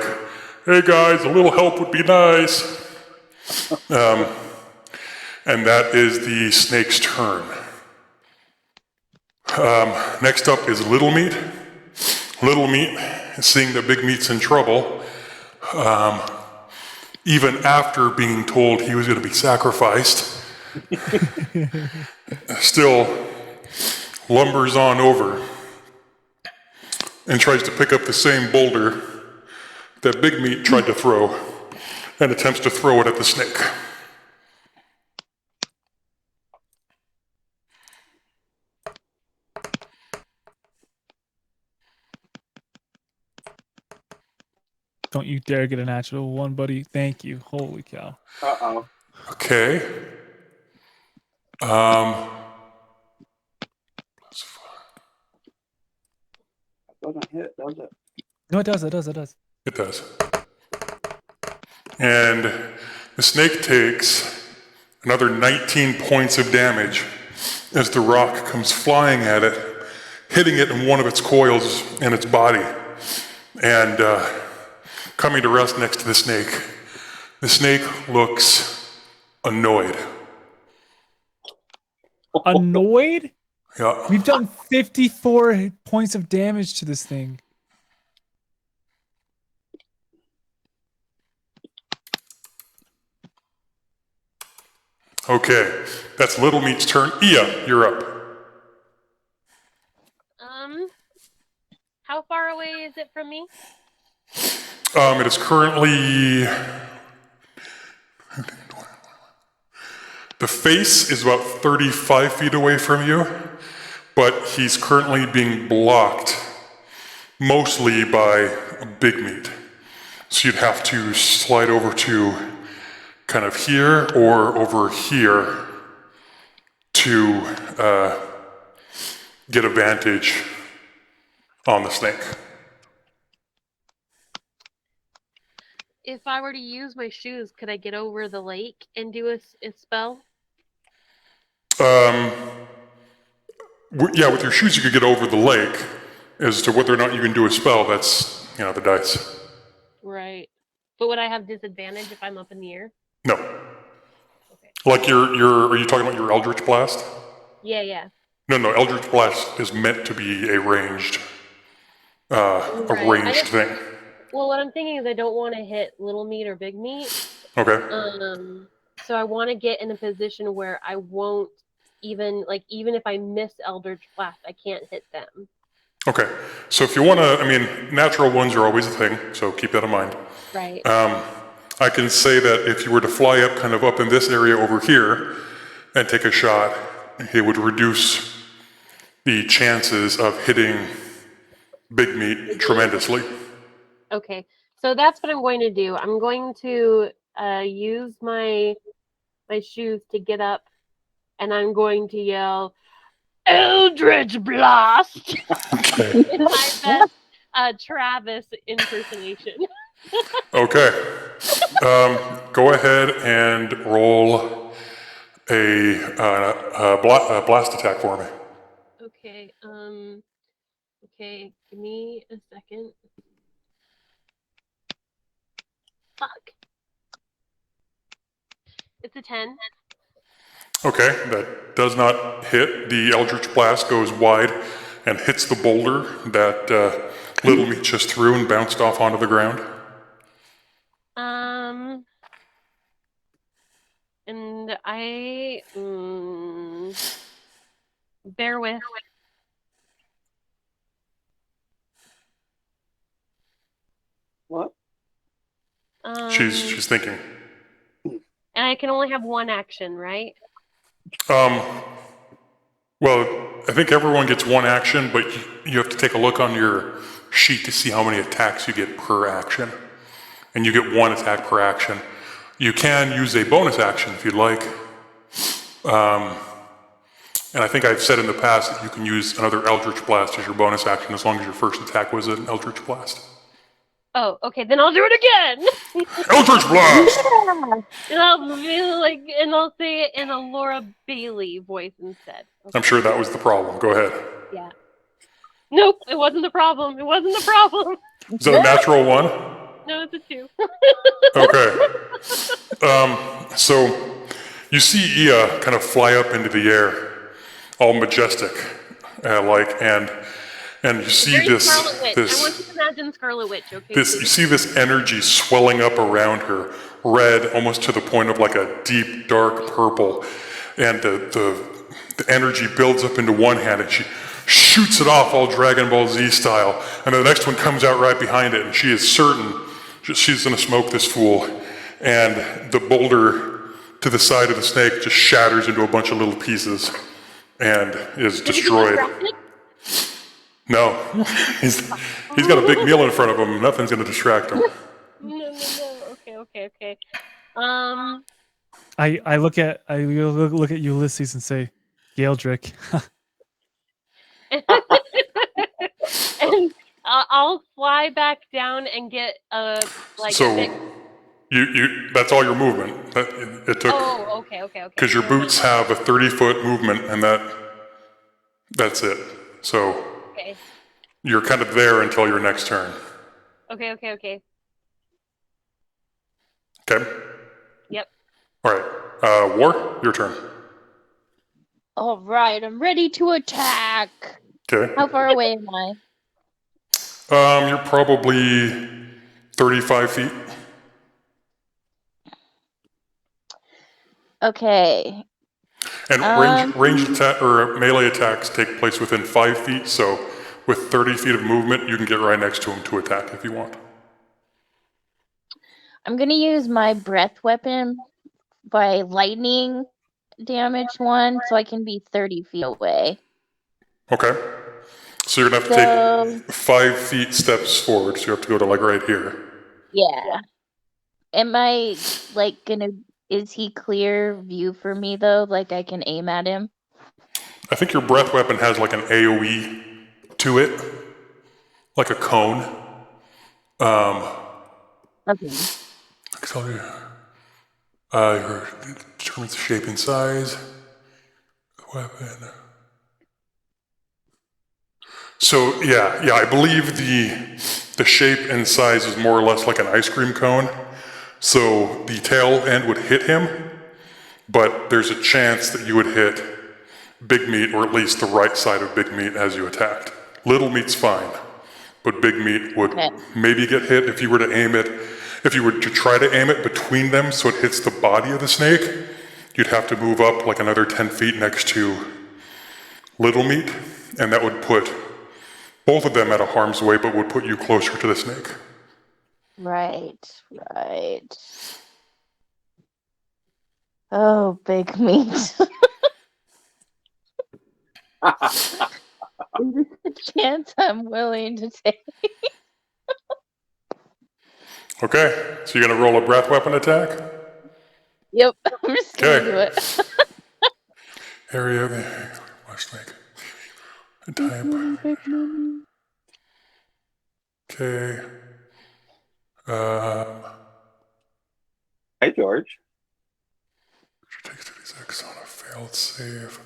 hey guys, a little help would be nice. And that is the snake's turn. Next up is Little Meat. Little Meat, seeing that Big Meat's in trouble, even after being told he was going to be sacrificed, still lumbers on over and tries to pick up the same boulder that Big Meat tried to throw and attempts to throw it at the snake. Don't you dare get a natural one, buddy. Thank you. Holy cow. Uh-oh. Okay. Doesn't hit, does it? No, it does. It does. It does. It does. And the snake takes another 19 points of damage as the rock comes flying at it, hitting it in one of its coils in its body, and coming to rest next to the snake. The snake looks annoyed. Annoyed? Yeah. We've done 54 points of damage to this thing. Okay, that's Little Meat's turn. Ia, you're up. How far away is it from me? It is currently... The face is about 35 feet away from you, but he's currently being blocked mostly by Big Meat. So you'd have to slide over to kind of here or over here to get a vantage on the snake. If I were to use my shoes, could I get over the lake and do a spell? Yeah, with your shoes you could get over the lake. As to whether or not you can do a spell, that's, the dice. Right. But would I have disadvantage if I'm up in the air? No. Okay. Like are you talking about your Eldritch Blast? Yeah. No, Eldritch Blast is meant to be a ranged thing. Well, what I'm thinking is I don't want to hit Little Meat or Big Meat. Okay. So I want to get in a position where I won't even if I miss Eldritch Blast, I can't hit them. Okay. So if you want to, natural ones are always a thing, so keep that in mind. Right. I can say that if you were to fly up kind of up in this area over here and take a shot, it would reduce the chances of hitting Big Meat tremendously. Okay. So that's what I'm going to do. I'm going to use my shoes to get up, and I'm going to yell, Eldritch Blast! Okay. In my best Travis impersonation. Okay. Go ahead and roll a blast attack for me. Okay. Okay. Give me a second. Fuck. It's a 10. Okay, that does not hit. The Eldritch Blast goes wide and hits the boulder that Little Meat just threw and bounced off onto the ground. And I bear with. What? She's thinking. And I can only have one action, right? Well, I think everyone gets one action, but you have to take a look on your sheet to see how many attacks you get per action. And you get one attack per action. You can use a bonus action if you'd like. And I think I've said in the past that you can use another Eldritch Blast as your bonus action as long as your first attack was an Eldritch Blast. Oh, okay, then I'll do it again. Eldritch Blast! And I'll say it in a Laura Bailey voice instead. Okay. I'm sure that was the problem. Go ahead. Yeah. Nope, it wasn't the problem. It wasn't the problem. Is that a natural one? No, it's a 2. Okay. So you see Ia kind of fly up into the air, all majestic, and you see Very this. Scarlet Witch. I want you to imagine Scarlet Witch. Okay. You see this energy swelling up around her, red, almost to the point of like a deep, dark purple, and the energy builds up into one hand, and she shoots it off all Dragon Ball Z style, and then the next one comes out right behind it, and she is certain she's going to smoke this fool. and the boulder to the side of the snake just shatters into a bunch of little pieces and is destroyed. No, he's got a big meal in front of him. Nothing's going to distract him. No. Okay. I look at Ulysses and say, Galdrick. And I'll fly back down and get a So a big... you that's all your movement. It took. Oh, okay. Because your boots have a 30-foot movement, and that's it. So Okay. you're kind of there until your next turn. Okay. Okay? Yep. All right. War, your turn. All right, I'm ready to attack. Okay. How far away am I? You're probably 35 feet. Okay. And ranged attack or melee attacks take place within 5 feet, so with 30 feet of movement, you can get right next to him to attack if you want. I'm gonna use my breath weapon by lightning damage one, so I can be 30 feet away. Okay. So you're gonna have to take 5 feet steps forward, so you have to go to like right here. Yeah. Am I like gonna? Is he clear view for me though? Like I can aim at him? I think your breath weapon has like an AoE to it, like a cone. Okay. Your determines the shape and size of the weapon. So yeah, I believe the shape and size is more or less like an ice cream cone. So the tail end would hit him, but there's a chance that you would hit Big Meat, or at least the right side of Big Meat as you attacked. Little Meat's fine, but Big Meat would maybe get hit if you were to aim it. If you were to try to aim it between them so it hits the body of the snake, you'd have to move up like another 10 feet next to Little Meat, and that would put both of them out of harm's way, but would put you closer to the snake. Right. Oh, Big Meat. Is this a chance I'm willing to take? Okay, so you're gonna roll a breath weapon attack? Yep, I'm just gonna do it. Area of the snake. Type. Okay. Hi, George. Takes 36 on a failed save.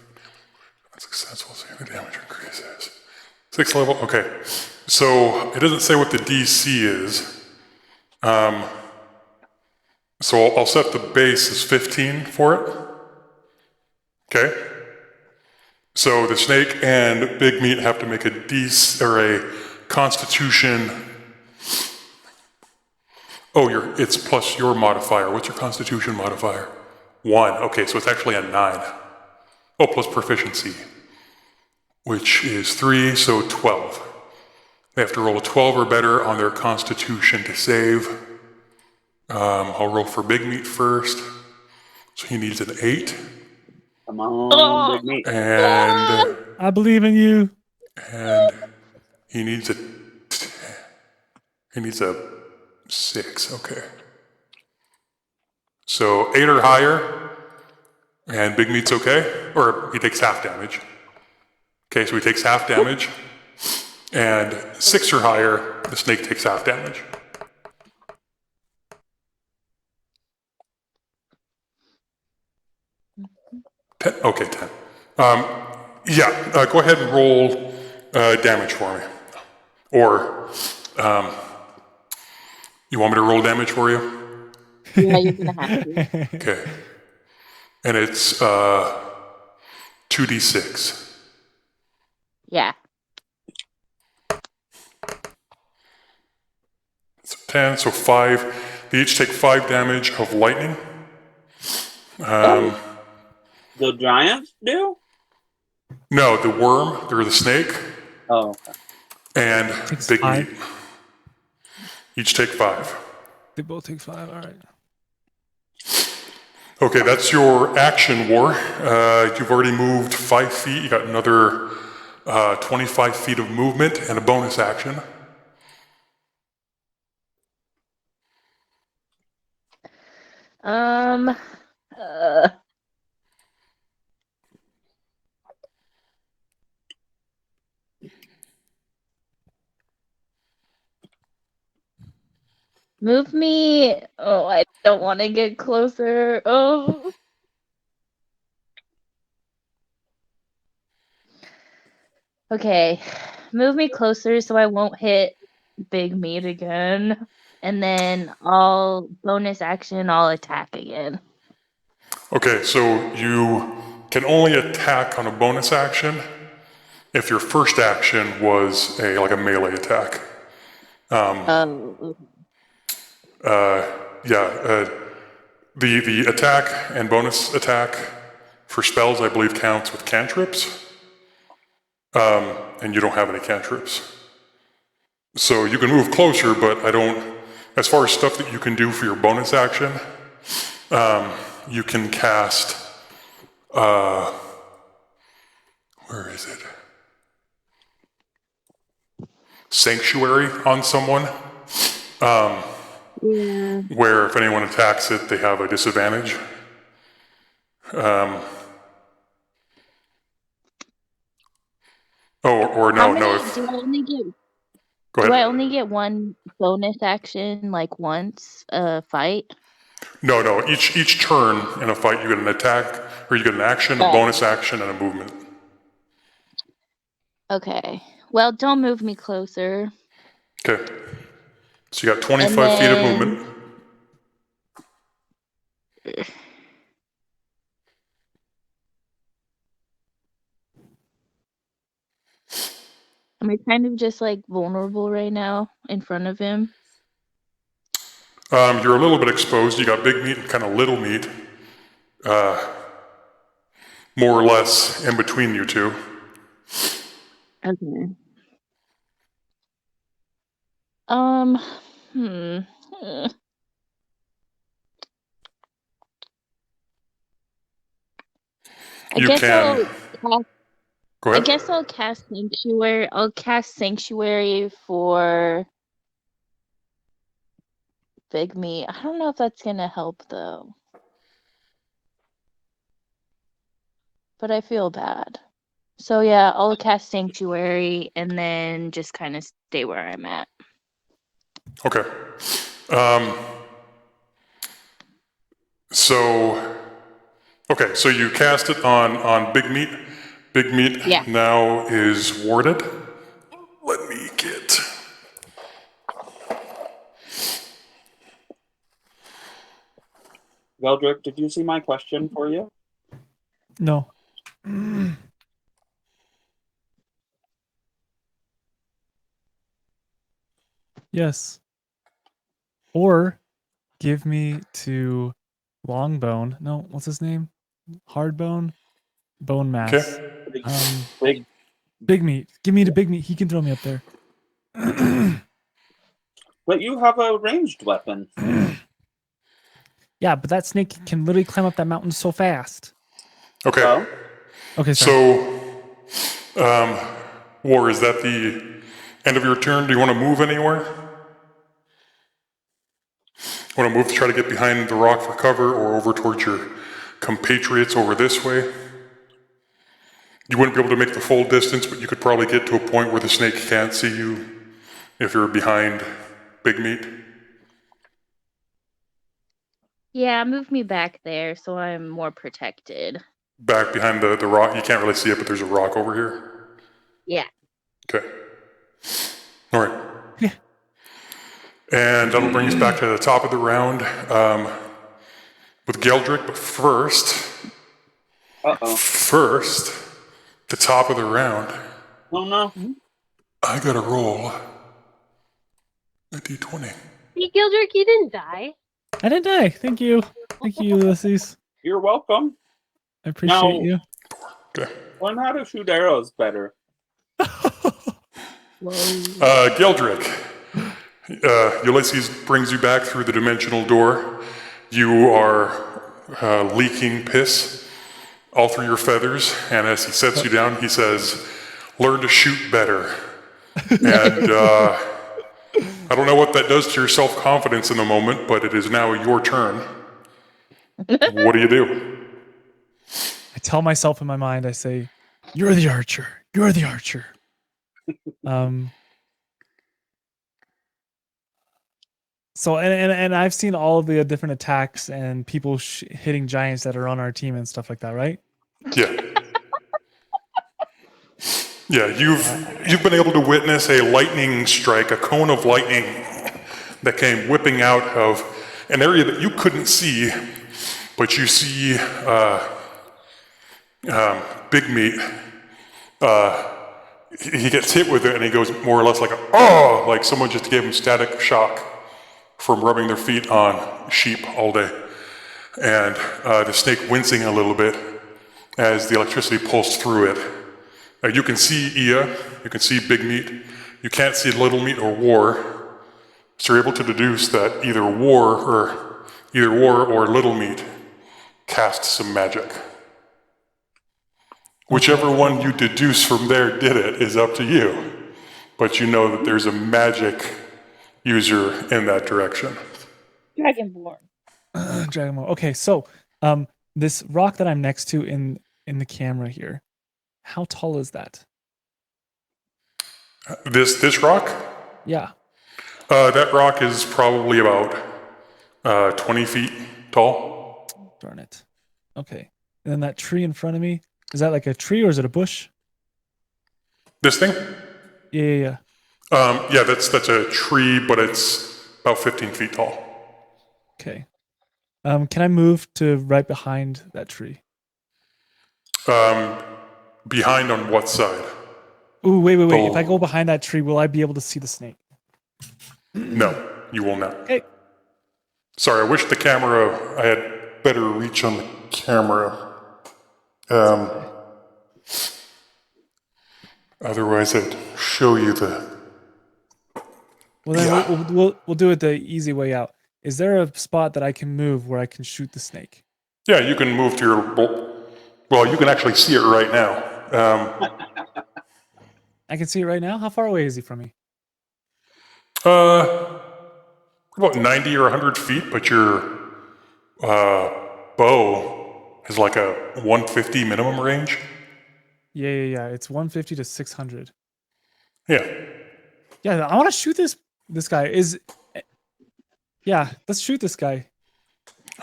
Unsuccessful save, the damage increases. 6th level, okay. So it doesn't say what the DC is. So I'll set the base as 15 for it. Okay. So the snake and Big Meat have to make a DC or a Constitution. Oh, it's plus your modifier. What's your Constitution modifier? 1. Okay, so it's actually a 9. Oh, plus proficiency, which is 3, so 12. They have to roll a 12 or better on their Constitution to save. I'll roll for Big Meat first. So he needs an 8. Come on, Big Meat. And I believe in you. And he needs a 6. Okay. So 8 or higher, and Big Meat's okay, or he takes half damage. Okay, so he takes half damage, and 6 or higher, the snake takes half damage. 10? Okay, 10. Go ahead and roll damage for me. Or, you want me to roll damage for you? Yeah, you're gonna have to. Okay. And it's 2d6. Yeah. So 10, so 5. They each take 5 damage of lightning. The giants do? No, the worm, or the snake, Oh, okay. and Takes Big 5. Meat. Each take 5. They both take 5. All right. Okay, that's your action, War. You've already moved 5 feet. You got another 25 feet of movement and a bonus action. Um. Move me. Oh, I don't want to get closer. Oh. Okay. Move me closer so I won't hit big meat again. And then I'll bonus action, I'll attack again. Okay, so you can only attack on a bonus action if your first action was like a melee attack. Oh. The attack and bonus attack for spells, I believe, counts with cantrips. And you don't have any cantrips. So you can move closer, but I don't. As far as stuff that you can do for your bonus action, you can cast. Where is it? Sanctuary on someone. Where if anyone attacks it, they have a disadvantage. Or How no, many if. do I only get? Go Do I ahead. only get one bonus action like once a fight? No. Each turn in a fight, you get an attack, or you get an action, a bonus action, and a movement. Okay. Well, don't move me closer. Okay. So you got 25 feet of movement. Am I kind of just like vulnerable right now in front of him? You're a little bit exposed. You got big meat and kind of little meat. More or less in between you two. Okay. Um. Hmm. You can. Go I ahead. guess I'll cast sanctuary. I'll cast sanctuary for big meat. I don't know if that's gonna help though. But I feel bad. So yeah, I'll cast sanctuary and then just kind of stay where I'm at. Okay. So you cast it on big meat. Big meat Yeah. now is warded. Let me get. Veldrick, did you see my question for you? No. Yes. Or give me to Longbone. No, what's his name? Hardbone? Bone Mass. Okay. Big. Big Meat. Give me to Big Meat. He can throw me up there. But you have a ranged weapon. Yeah, but that snake can literally climb up that mountain so fast. Okay. Well, Okay, sorry. So, War, is that the end of your turn? Do you want to move anywhere? Want to move to try to get behind the rock for cover or over towards your compatriots over this way? You wouldn't be able to make the full distance, but you could probably get to a point where the snake can't see you if you're behind Big Meat. Yeah, move me back there so I'm more protected. Back behind the rock. You can't really see it, but there's a rock over here. Yeah. Okay. All right. Yeah. And that'll bring us back to the top of the round with Geldrick. But first, the top of the round, oh no. I gotta roll a d20. Hey, Gildrick, you didn't die. I didn't die. Thank you. Thank you, Ulysses. You're welcome. I appreciate you. Okay. Learn how to shoot arrows better. Geldrick, Ulysses brings you back through the dimensional door. You are leaking piss all through your feathers. And as he sets you down, he says, "Learn to shoot better." And I don't know what that does to your self-confidence in the moment, but it is now your turn. What do you do? I tell myself in my mind, I say, "You're the archer. You're the archer." So and I've seen all of the different attacks and people hitting giants that are on our team and stuff like that, right? Yeah. Yeah, you've been able to witness a lightning strike, a cone of lightning that came whipping out of an area that you couldn't see, but you see Big Meat. He gets hit with it and he goes more or less like oh, like someone just gave him static shock from rubbing their feet on sheep all day. And the snake wincing a little bit as the electricity pulsed through it. You can see Ia, you can see Big Meat, you can't see Little Meat or War, so you're able to deduce that either War or Little Meat cast some magic. Whichever one you deduce from there did it is up to you, but you know that there's a magic user in that direction. Dragonborn. Dragonborn. Okay, so this rock that I'm next to in the camera here, how tall is that? This rock? Yeah. That rock is probably about 20 feet tall. Darn it. Okay. And then that tree in front of me, is that like a tree or is it a bush? This thing? Yeah. Yeah, that's a tree, but it's about 15 feet tall. Okay. Can I move to right behind that tree? Behind on what side? Ooh, wait. If I go behind that tree, will I be able to see the snake? No, you will not. Okay. Sorry, I wish I had better reach on the camera. Otherwise I'd show you the... Well, then we'll do it the easy way out. Is there a spot that I can move where I can shoot the snake? Yeah, you can move to your... Well, you can actually see it right now. I can see it right now? How far away is he from me? About 90 or 100 feet, but your bow is like a 150 minimum range. Yeah. It's 150 to 600. Yeah. Yeah, I want to shoot this guy. Yeah, let's shoot this guy.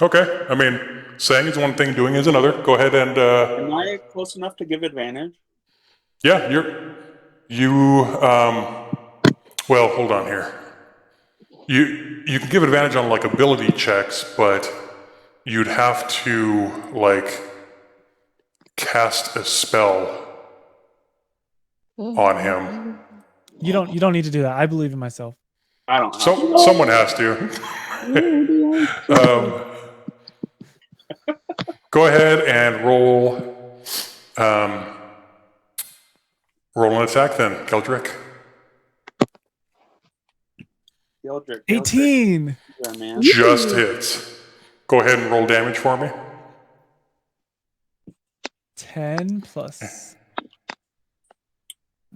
Okay. I mean, saying is one thing, doing is another. Go ahead and... Am I close enough to give advantage? Yeah, well, hold on here. You can give advantage on like ability checks, but you'd have to like cast a spell on him. You don't need to do that. I believe in myself. I don't. Someone has to. Go ahead and roll. Roll an attack then, Geldrick. Geldrick, 18. yeah, man. Just hits. Go ahead and roll damage for me. 10 plus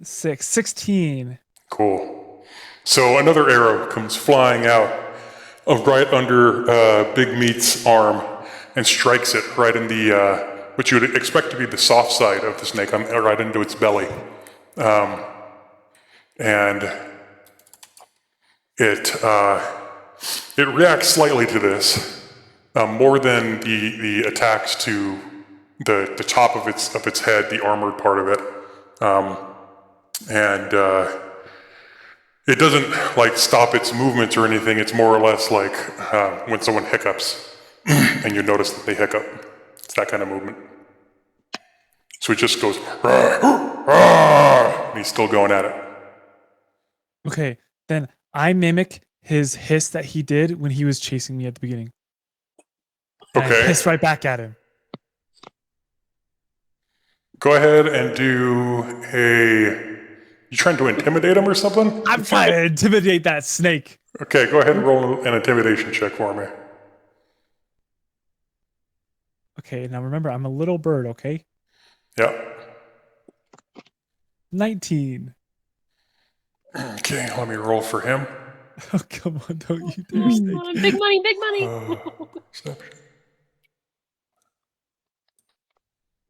6. 16. Cool. So another arrow comes flying out of right under Big Meat's arm and strikes it right in the, what you would expect to be the soft side of the snake, right into its belly. And it reacts slightly to this, more than the attacks to the top of its head, the armored part of it. And it doesn't like stop its movements or anything. It's more or less like when someone hiccups and you notice that they hiccup. It's that kind of movement. So it just goes, and he's still going at it. Okay, then I mimic his hiss that he did when he was chasing me at the beginning. And Okay. I hiss right back at him. Go ahead and do a... You trying to intimidate him or something? I'm trying to intimidate that snake. Okay, go ahead and roll an intimidation check for me. Okay, now remember, I'm a little bird, okay? Yeah. 19. Okay, let me roll for him. Oh, come on, don't you dare, Snake. Big money, big money. Perception.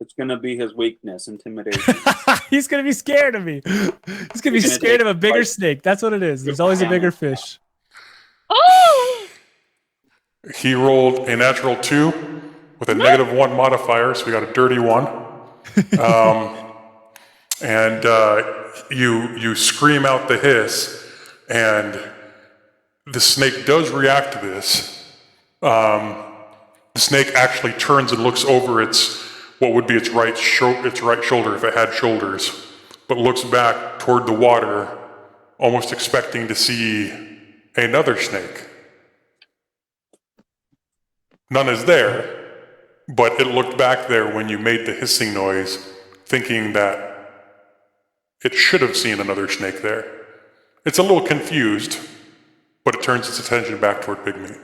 It's gonna be his weakness, intimidation. He's gonna be scared of me. He's gonna be He's gonna scared of take a bigger like- snake. That's what it is. There's always a bigger damage. fish. Oh! He rolled a natural 2 with a -1 modifier, so we got a dirty 1. And you scream out the hiss, and the snake does react to this. The snake actually turns and looks over what would be its right shoulder if it had shoulders, but looks back toward the water, almost expecting to see another snake. None is there, but it looked back there when you made the hissing noise, thinking that it should have seen another snake there. It's a little confused, but it turns its attention back toward Big Meat.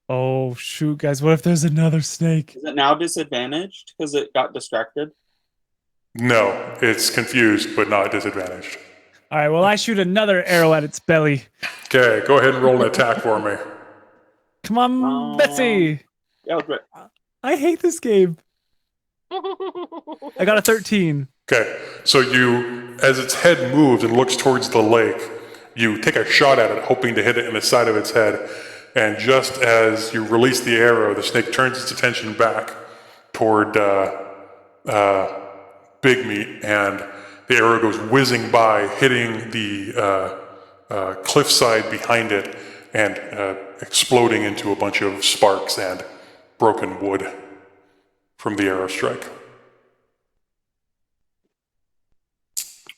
Oh shoot, guys! What if there's another snake? Is it now disadvantaged because it got distracted? No, it's confused, but not disadvantaged. All right. Well, I shoot another arrow at its belly. Okay, go ahead and roll an attack for me. Come on, Betsy. Yeah, right. I hate this game. I got a 13. Okay, so as its head moves and looks towards the lake, you take a shot at it, hoping to hit it in the side of its head. And just as you release the arrow, the snake turns its attention back toward Big Meat, and the arrow goes whizzing by, hitting the cliffside behind it, and exploding into a bunch of sparks and broken wood from the arrow strike.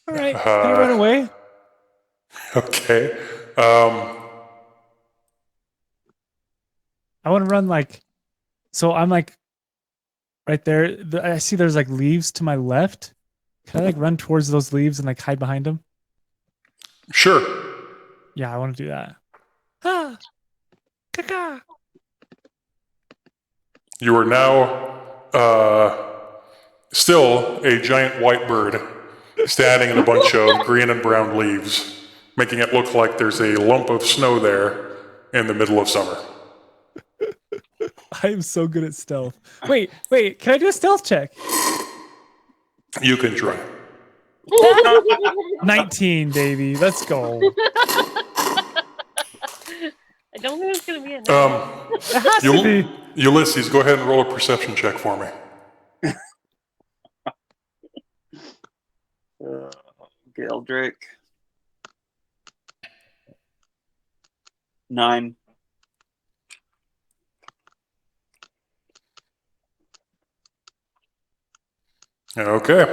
All right. Can you run away? Okay. I want to run so I'm right there. I see there's leaves to my left. Can I run towards those leaves and hide behind them? Sure. Yeah, I want to do that. Ah, caca. You are now still a giant white bird standing in a bunch of green and brown leaves, making it look like there's a lump of snow there in the middle of summer. I am so good at stealth. Wait. Can I do a stealth check? You can try. 19, baby. Let's go. I don't think it's gonna be enough. It has to be. Ulysses, go ahead and roll a perception check for me. Gildrick. 9. Okay.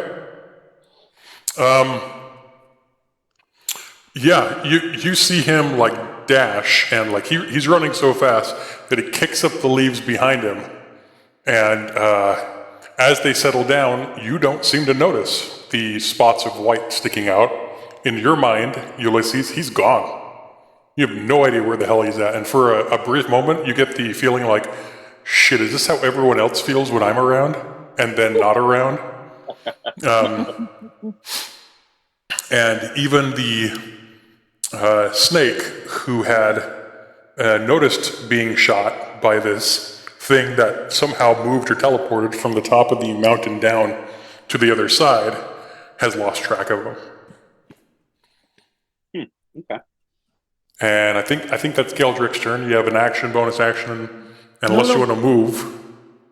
Yeah, you see him dash, and he's running so fast that he kicks up the leaves behind him, and as they settle down, you don't seem to notice the spots of white sticking out. In your mind, Ulysses, he's gone. You have no idea where the hell he's at, and for a brief moment, you get the feeling like, shit, is this how everyone else feels when I'm around, and then not around? And even the snake, who had noticed being shot by this thing that somehow moved or teleported from the top of the mountain down to the other side, has lost track of him. Okay. And I think that's Geldrick's turn. You have an action, bonus action, and unless you want to move.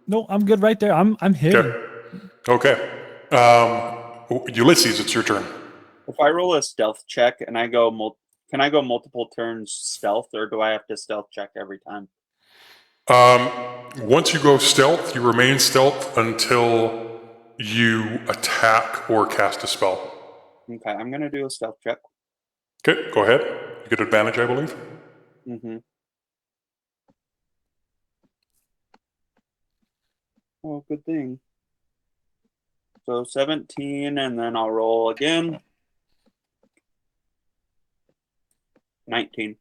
No, I'm good right there. I'm hidden. Okay. Ulysses, it's your turn. If I roll a stealth check and I go can I go multiple turns stealth, or do I have to stealth check every time? Once you go stealth, you remain stealth until you attack or cast a spell. Okay, I'm gonna do a stealth check. Okay, go ahead. You get advantage, I believe. Mm-hmm. Oh, good thing. So 17, and then I'll roll again. 19.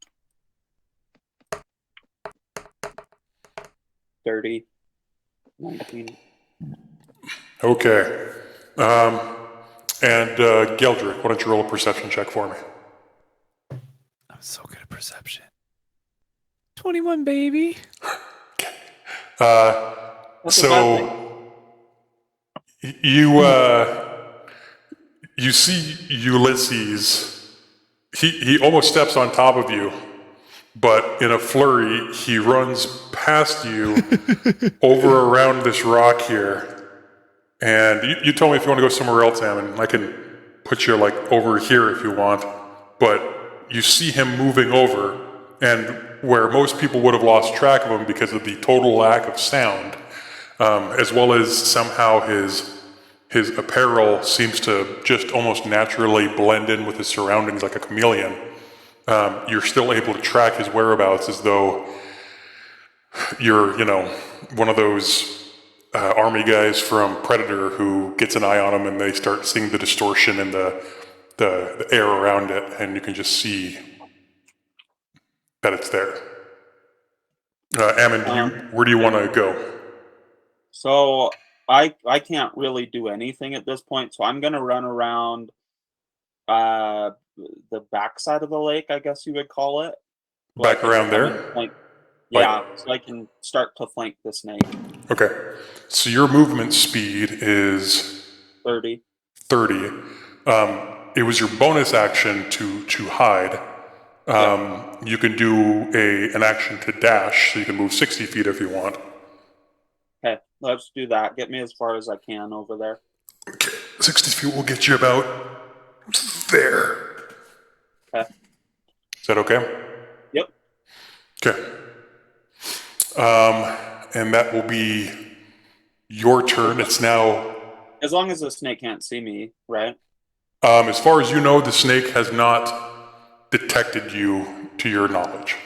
30. 19. Okay. And Geldrick, why don't you roll a perception check for me? I'm so good at perception. 21, baby. That's a bad thing. You see Ulysses. He almost steps on top of you, but in a flurry, he runs past you over around this rock here. And you told me if you want to go somewhere else, Ammon, I can put you like over here if you want. But you see him moving over, and where most people would have lost track of him because of the total lack of sound, as well as somehow his apparel seems to just almost naturally blend in with his surroundings like a chameleon. You're still able to track his whereabouts as though you're, one of those army guys from Predator who gets an eye on him and they start seeing the distortion in the air around it, and you can just see that it's there. Ammon, where do you want to go? So I can't really do anything at this point, so I'm gonna run around the backside of the lake, I guess you would call it. Back around there? Yeah, so I can start to flank the snake. Okay. So your movement speed is 30. 30. It was your bonus action to hide. You can do an action to dash, so you can move 60 feet if you want. Okay, let's do that. Get me as far as I can over there. Okay, 60 feet will get you about there. Okay. Is that okay? Yep. Okay. And that will be your turn. It's now... As long as the snake can't see me, right? As far as you know, the snake has not detected you to your knowledge.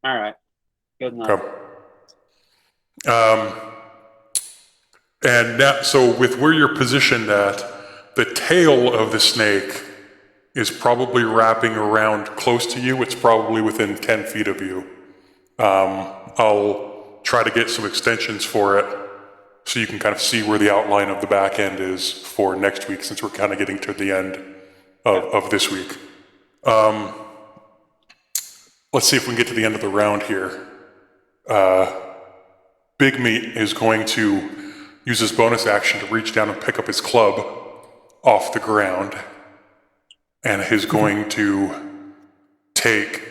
All right. Good enough. Okay. And now, so with where you're positioned at, the tail of the snake is probably wrapping around close to you. It's probably within 10 feet of you. I'll try to get some extensions for it so you can kind of see where the outline of the back end is for next week, since we're kind of getting to the end of this week. Let's see if we can get to the end of the round here. Big Meat is going to use his bonus action to reach down and pick up his club off the ground, and is going to take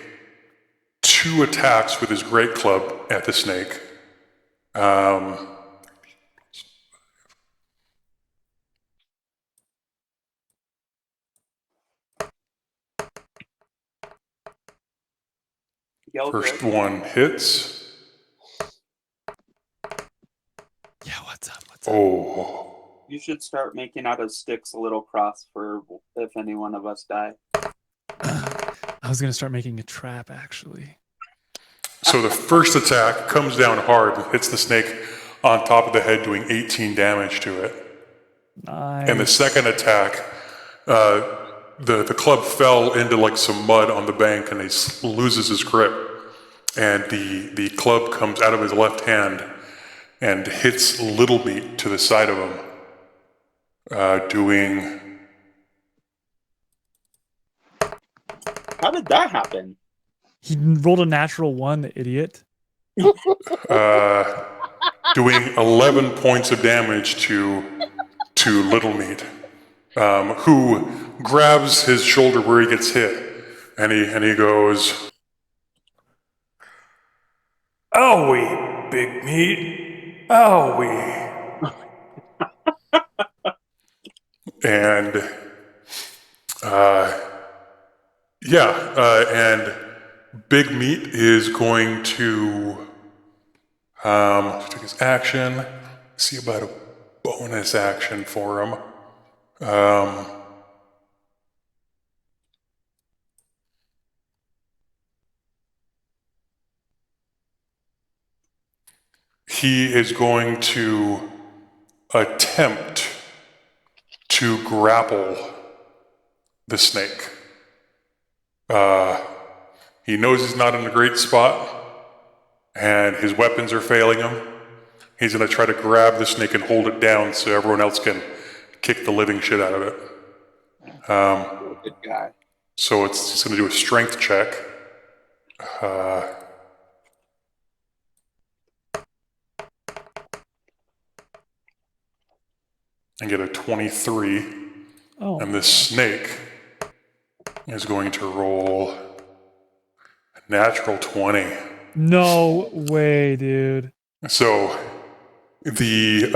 2 attacks with his great club at the snake. First one hits. Yeah, what's up? Oh. You should start making out of sticks a little cross for if any one of us die. I was gonna start making a trap, actually. So the first attack comes down hard and hits the snake on top of the head, doing 18 damage to it. Nice. And the second attack, the club fell into like some mud on the bank, and he loses his grip. And the club comes out of his left hand and hits Little Meat to the side of him, doing... How did that happen? He rolled a natural 1, the idiot. Doing 11 points of damage to Little Meat, who grabs his shoulder where he gets hit, and he goes, Owie, Big Meat. Owie. and and Big Meat is going to take his action. See about a bonus action for him. He is going to attempt to grapple the snake. He knows he's not in a great spot, and his weapons are failing him. He's going to try to grab the snake and hold it down so everyone else can kick the living shit out of it. Good guy. So he's going to do a strength check. And get a 23. Oh. And this snake is going to roll a natural 20. No way, dude. So the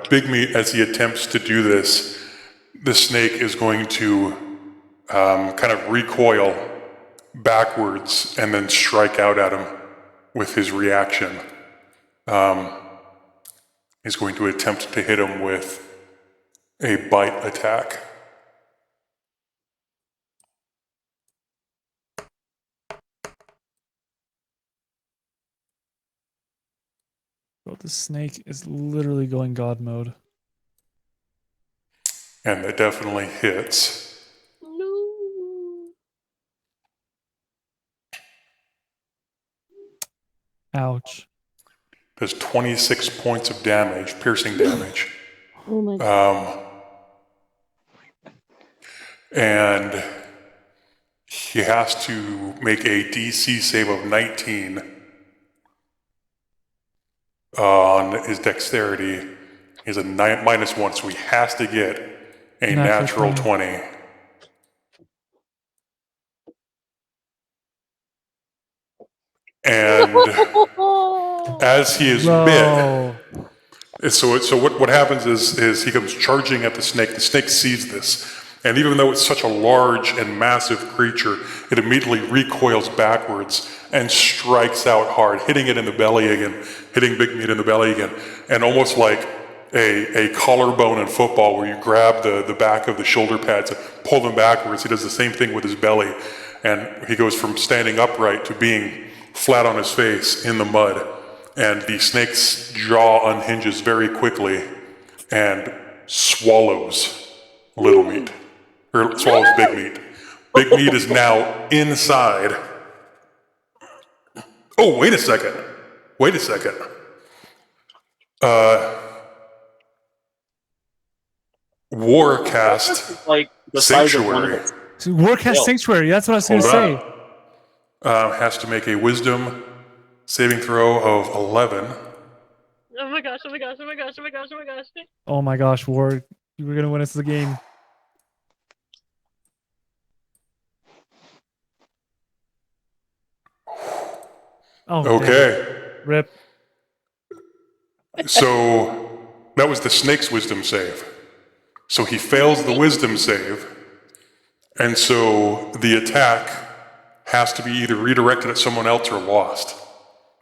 Big Meat, as he attempts to do this, the snake is going to kind of recoil backwards and then strike out at him with his reaction. He's going to attempt to hit him with a bite attack. Bro, the snake is literally going God mode. And that definitely hits. No. Ouch. Does 26 points of damage, piercing damage. Oh my god. And he has to make a DC save of 19 on his dexterity. He's a -1, so he has to get a natural 20. And as he is bit, so what happens is he comes charging at the snake. The snake sees this, and even though it's such a large and massive creature, it immediately recoils backwards and strikes out hard, hitting it in the belly again, hitting Big Meat in the belly again, and almost like a collarbone in football where you grab the back of the shoulder pads and pull them backwards. He does the same thing with his belly, and he goes from standing upright to being flat on his face in the mud. And the snake's jaw unhinges very quickly and swallows Little Meat, or swallows Big Meat. Big Meat is now inside. Oh, wait a second. Warcast Like the size of one of Sanctuary us. Warcast Sanctuary. That's what I was going to Hold say. Has to make a wisdom saving throw of 11. Oh my gosh, oh my gosh, oh my gosh, oh my gosh, oh my gosh. Oh my gosh, Ward. You were going to win us the game. Oh, Okay. damn. Rip. So that was the snake's wisdom save. So he fails the wisdom save, and so the attack has to be either redirected at someone else or lost.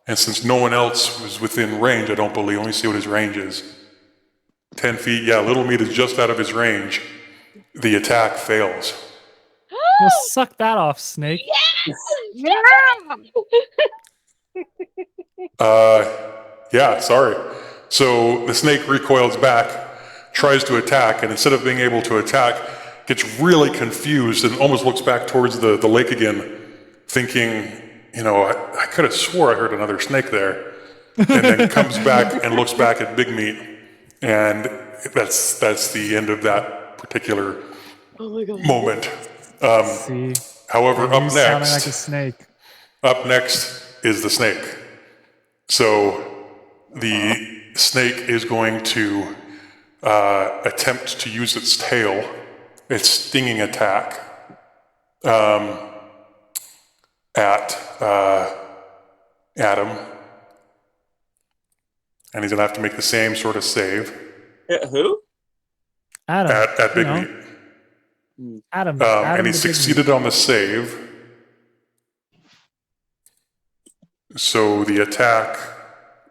And since no one else was within range, I don't believe, let me see what his range is. 10 feet, yeah, Little Meat is just out of his range. The attack fails. Well, suck that off, Snake. Yeah, sorry. So the snake recoils back, tries to attack, and instead of being able to attack, gets really confused and almost looks back towards the lake again, thinking, you know, I could have swore I heard another snake there. And then comes back and looks back at Big Meat, and that's the end of that particular moment. See? However, You sounding like a snake. up next is the snake. So the snake is going to attempt to use its tail, its stinging attack, at Adam. And he's going to have to make the same sort of save Who? Adam. at Big you know. Meat. Adam. And he the Big succeeded on the save. So the attack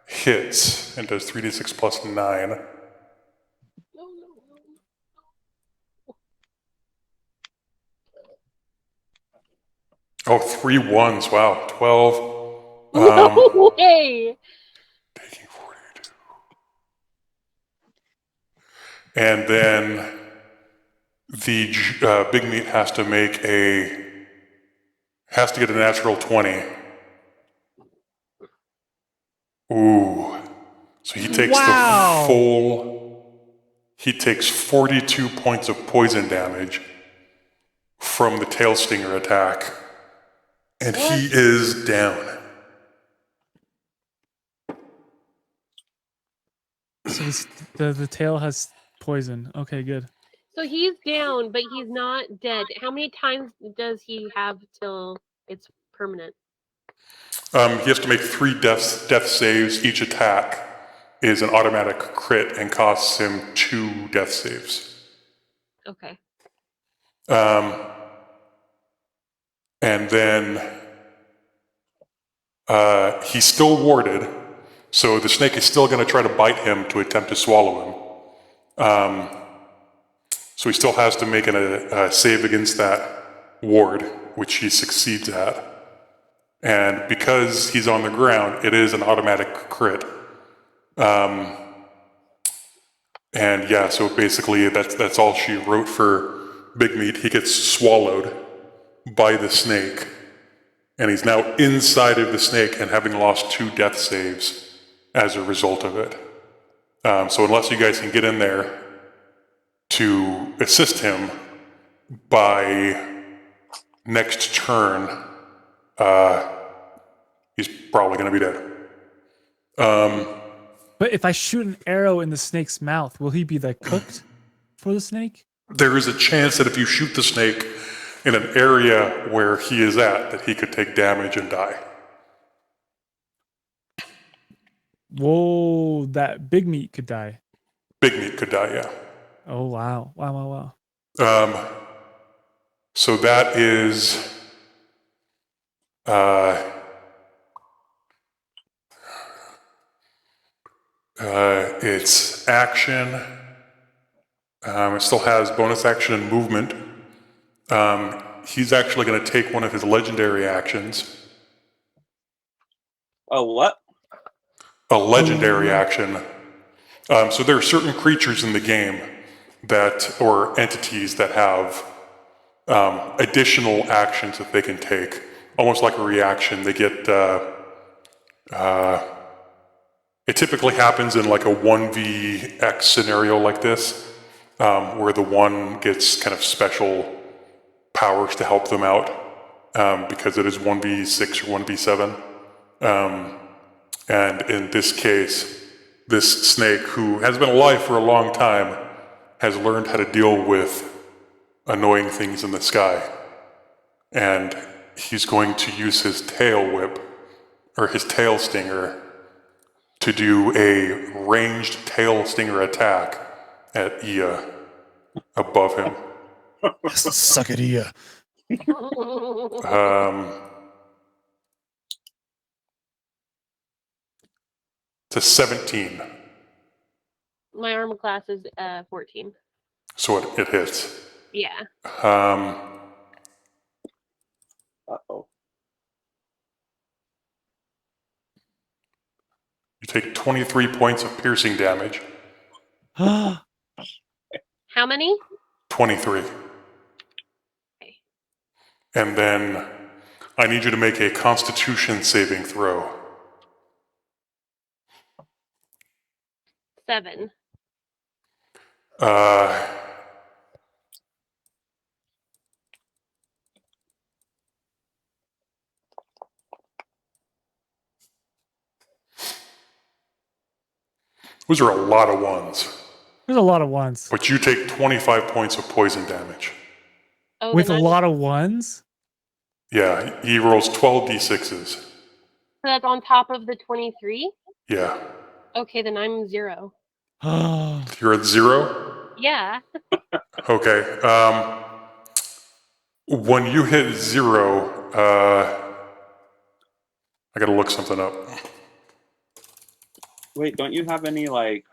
hits and does 3d6 plus 9. Oh, 3 ones. Wow. 12. No way! Taking 42. And then the Big Meat has to get a natural 20 Ooh. So he takes Wow. the full. He takes 42 points of poison damage from the tail stinger attack. And he is down. So the tail has poison. Okay, good. So he's down, but he's not dead. How many times does he have till it's permanent? He has to make 3 death saves. Each attack is an automatic crit and costs him 2 death saves. Okay. And then he's still warded, so the snake is still going to try to bite him to attempt to swallow him. So he still has to make a save against that ward, which he succeeds at. And because he's on the ground, it is an automatic crit. And yeah, so basically that's all she wrote for Big Meat. He gets swallowed by the snake, and he's now inside of the snake and having lost 2 death saves as a result of it. So unless you guys can get in there to assist him by next turn, he's probably going to be dead. But if I shoot an arrow in the snake's mouth, will he be cooked for the snake? There is a chance that if you shoot the snake in an area where he is at, that he could take damage and die. Whoa, that Big Meat could die. Big Meat could die, yeah. Oh, wow. Wow. So that is its action. It still has bonus action and movement. He's actually going to take one of his legendary actions. Oh, what? A legendary action. So there are certain creatures in the game or entities that have additional actions that they can take, almost like a reaction. They get. It typically happens in like a 1vx scenario like this, where the one gets kind of special powers to help them out, because it is 1v6 or 1v7. And in this case, this snake, who has been alive for a long time, has learned how to deal with annoying things in the sky. And he's going to use his tail whip, or his tail stinger, to do a ranged tail stinger attack at Ia above him. Suck it, Ia. To 17. My armor class is 14. So it hits. Yeah. Uh-oh. You take 23 points of piercing damage. How many? 23. Okay. And then I need you to make a Constitution saving throw. 7. Those are a lot of ones. There's a lot of ones. But you take 25 points of poison damage. Oh, With a then lot of ones? Yeah, he rolls 12 d6s. So that's on top of the 23? Yeah. Okay, then I'm 0. You're at 0? Yeah. Okay. When you hit 0, I gotta look something up. Wait, don't you have any, like...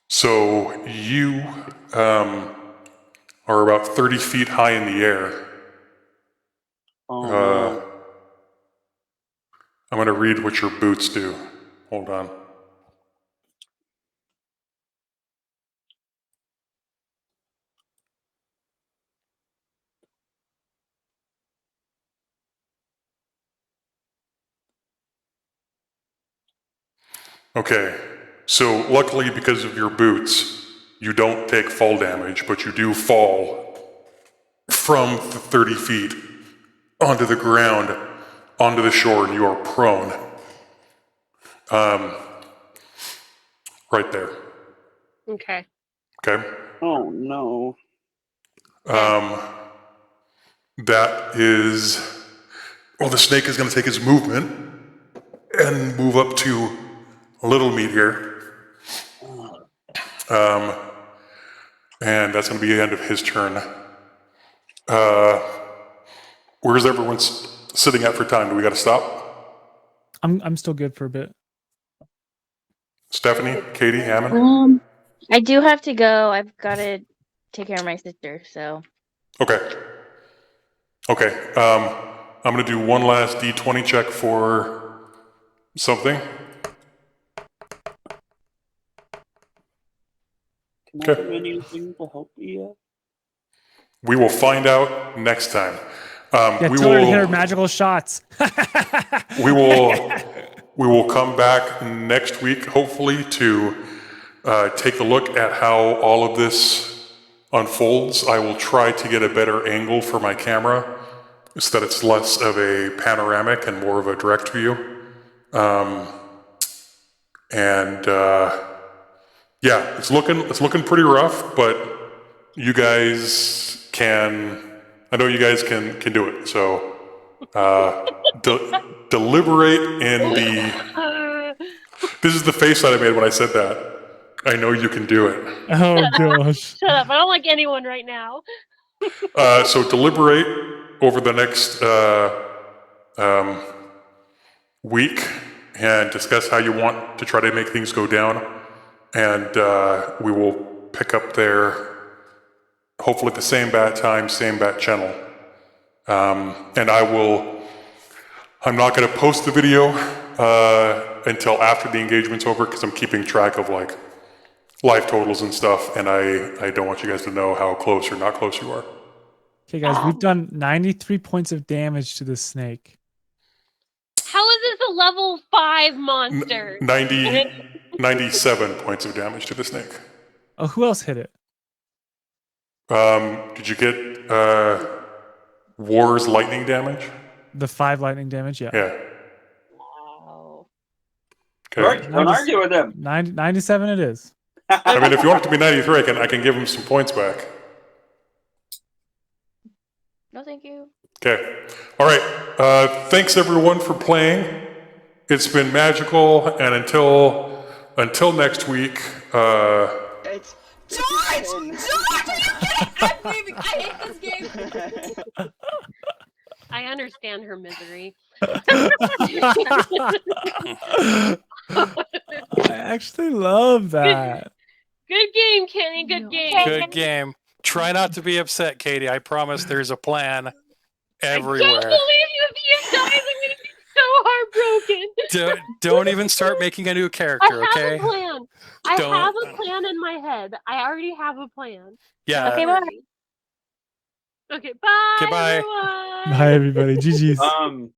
So you are about 30 feet high in the air. Oh, no. I'm gonna read what your boots do. Hold on. Okay. So luckily, because of your boots, you don't take fall damage, but you do fall from the 30 feet onto the ground, onto the shore, and you are prone. Right there. Okay. Okay? Oh no. That is. Well, the snake is going to take his movement and move up to Little Meat here. And that's going to be the end of his turn. Where's everyone sitting at for time? Do we got to stop? I'm still good for a bit. Stephanie, Katie, Hammond? I do have to go. I've got to take care of my sister, so. Okay. Okay. I'm going to do one last D20 check for something. Can I do anything to help you? We will find out next time. Yeah, we tell her to hit her will. magical shots. We will come back next week, hopefully, to take a look at how all of this unfolds. I will try to get a better angle for my camera so that it's less of a panoramic and more of a direct view. Yeah, it's looking pretty rough, but you guys can. I know you guys can do it. So deliberate in the. This is the face that I made when I said that. I know you can do it. Oh gosh. Shut up! I don't like anyone right now. So deliberate over the next week and discuss how you want to try to make things go down. And we will pick up there, hopefully at the same bat time, same bat channel. And I'm not going to post the video until after the engagement's over because I'm keeping track of like life totals and stuff, and I don't want you guys to know how close or not close you are. Okay, guys, we've done 93 points of damage to this snake. How is this a level 5 monster? 97 points of damage to the snake. Oh, who else hit it? Did you get War's lightning damage? The 5 lightning damage, yeah. Yeah. Wow. Okay. Don't argue with him. 97 it is. I mean, if you want it to be 93, I can give him some points back. No, thank you. Okay. All right. Thanks everyone for playing. It's been magical, and until next week. It's George! George, are you kidding? I'm leaving. I hate this game. I understand her misery. I actually love that. Good game, Kenny. Good game. Good game. Try not to be upset, Katie. I promise there's a plan everywhere. I can't believe you guys. I'm going to be so heartbroken. Don't even start making a new character, okay? I have a plan. I have a plan in my head. I already have a plan. Yeah. Okay, bye. Okay, bye. Okay, bye. Everyone. Bye, everybody. GG's.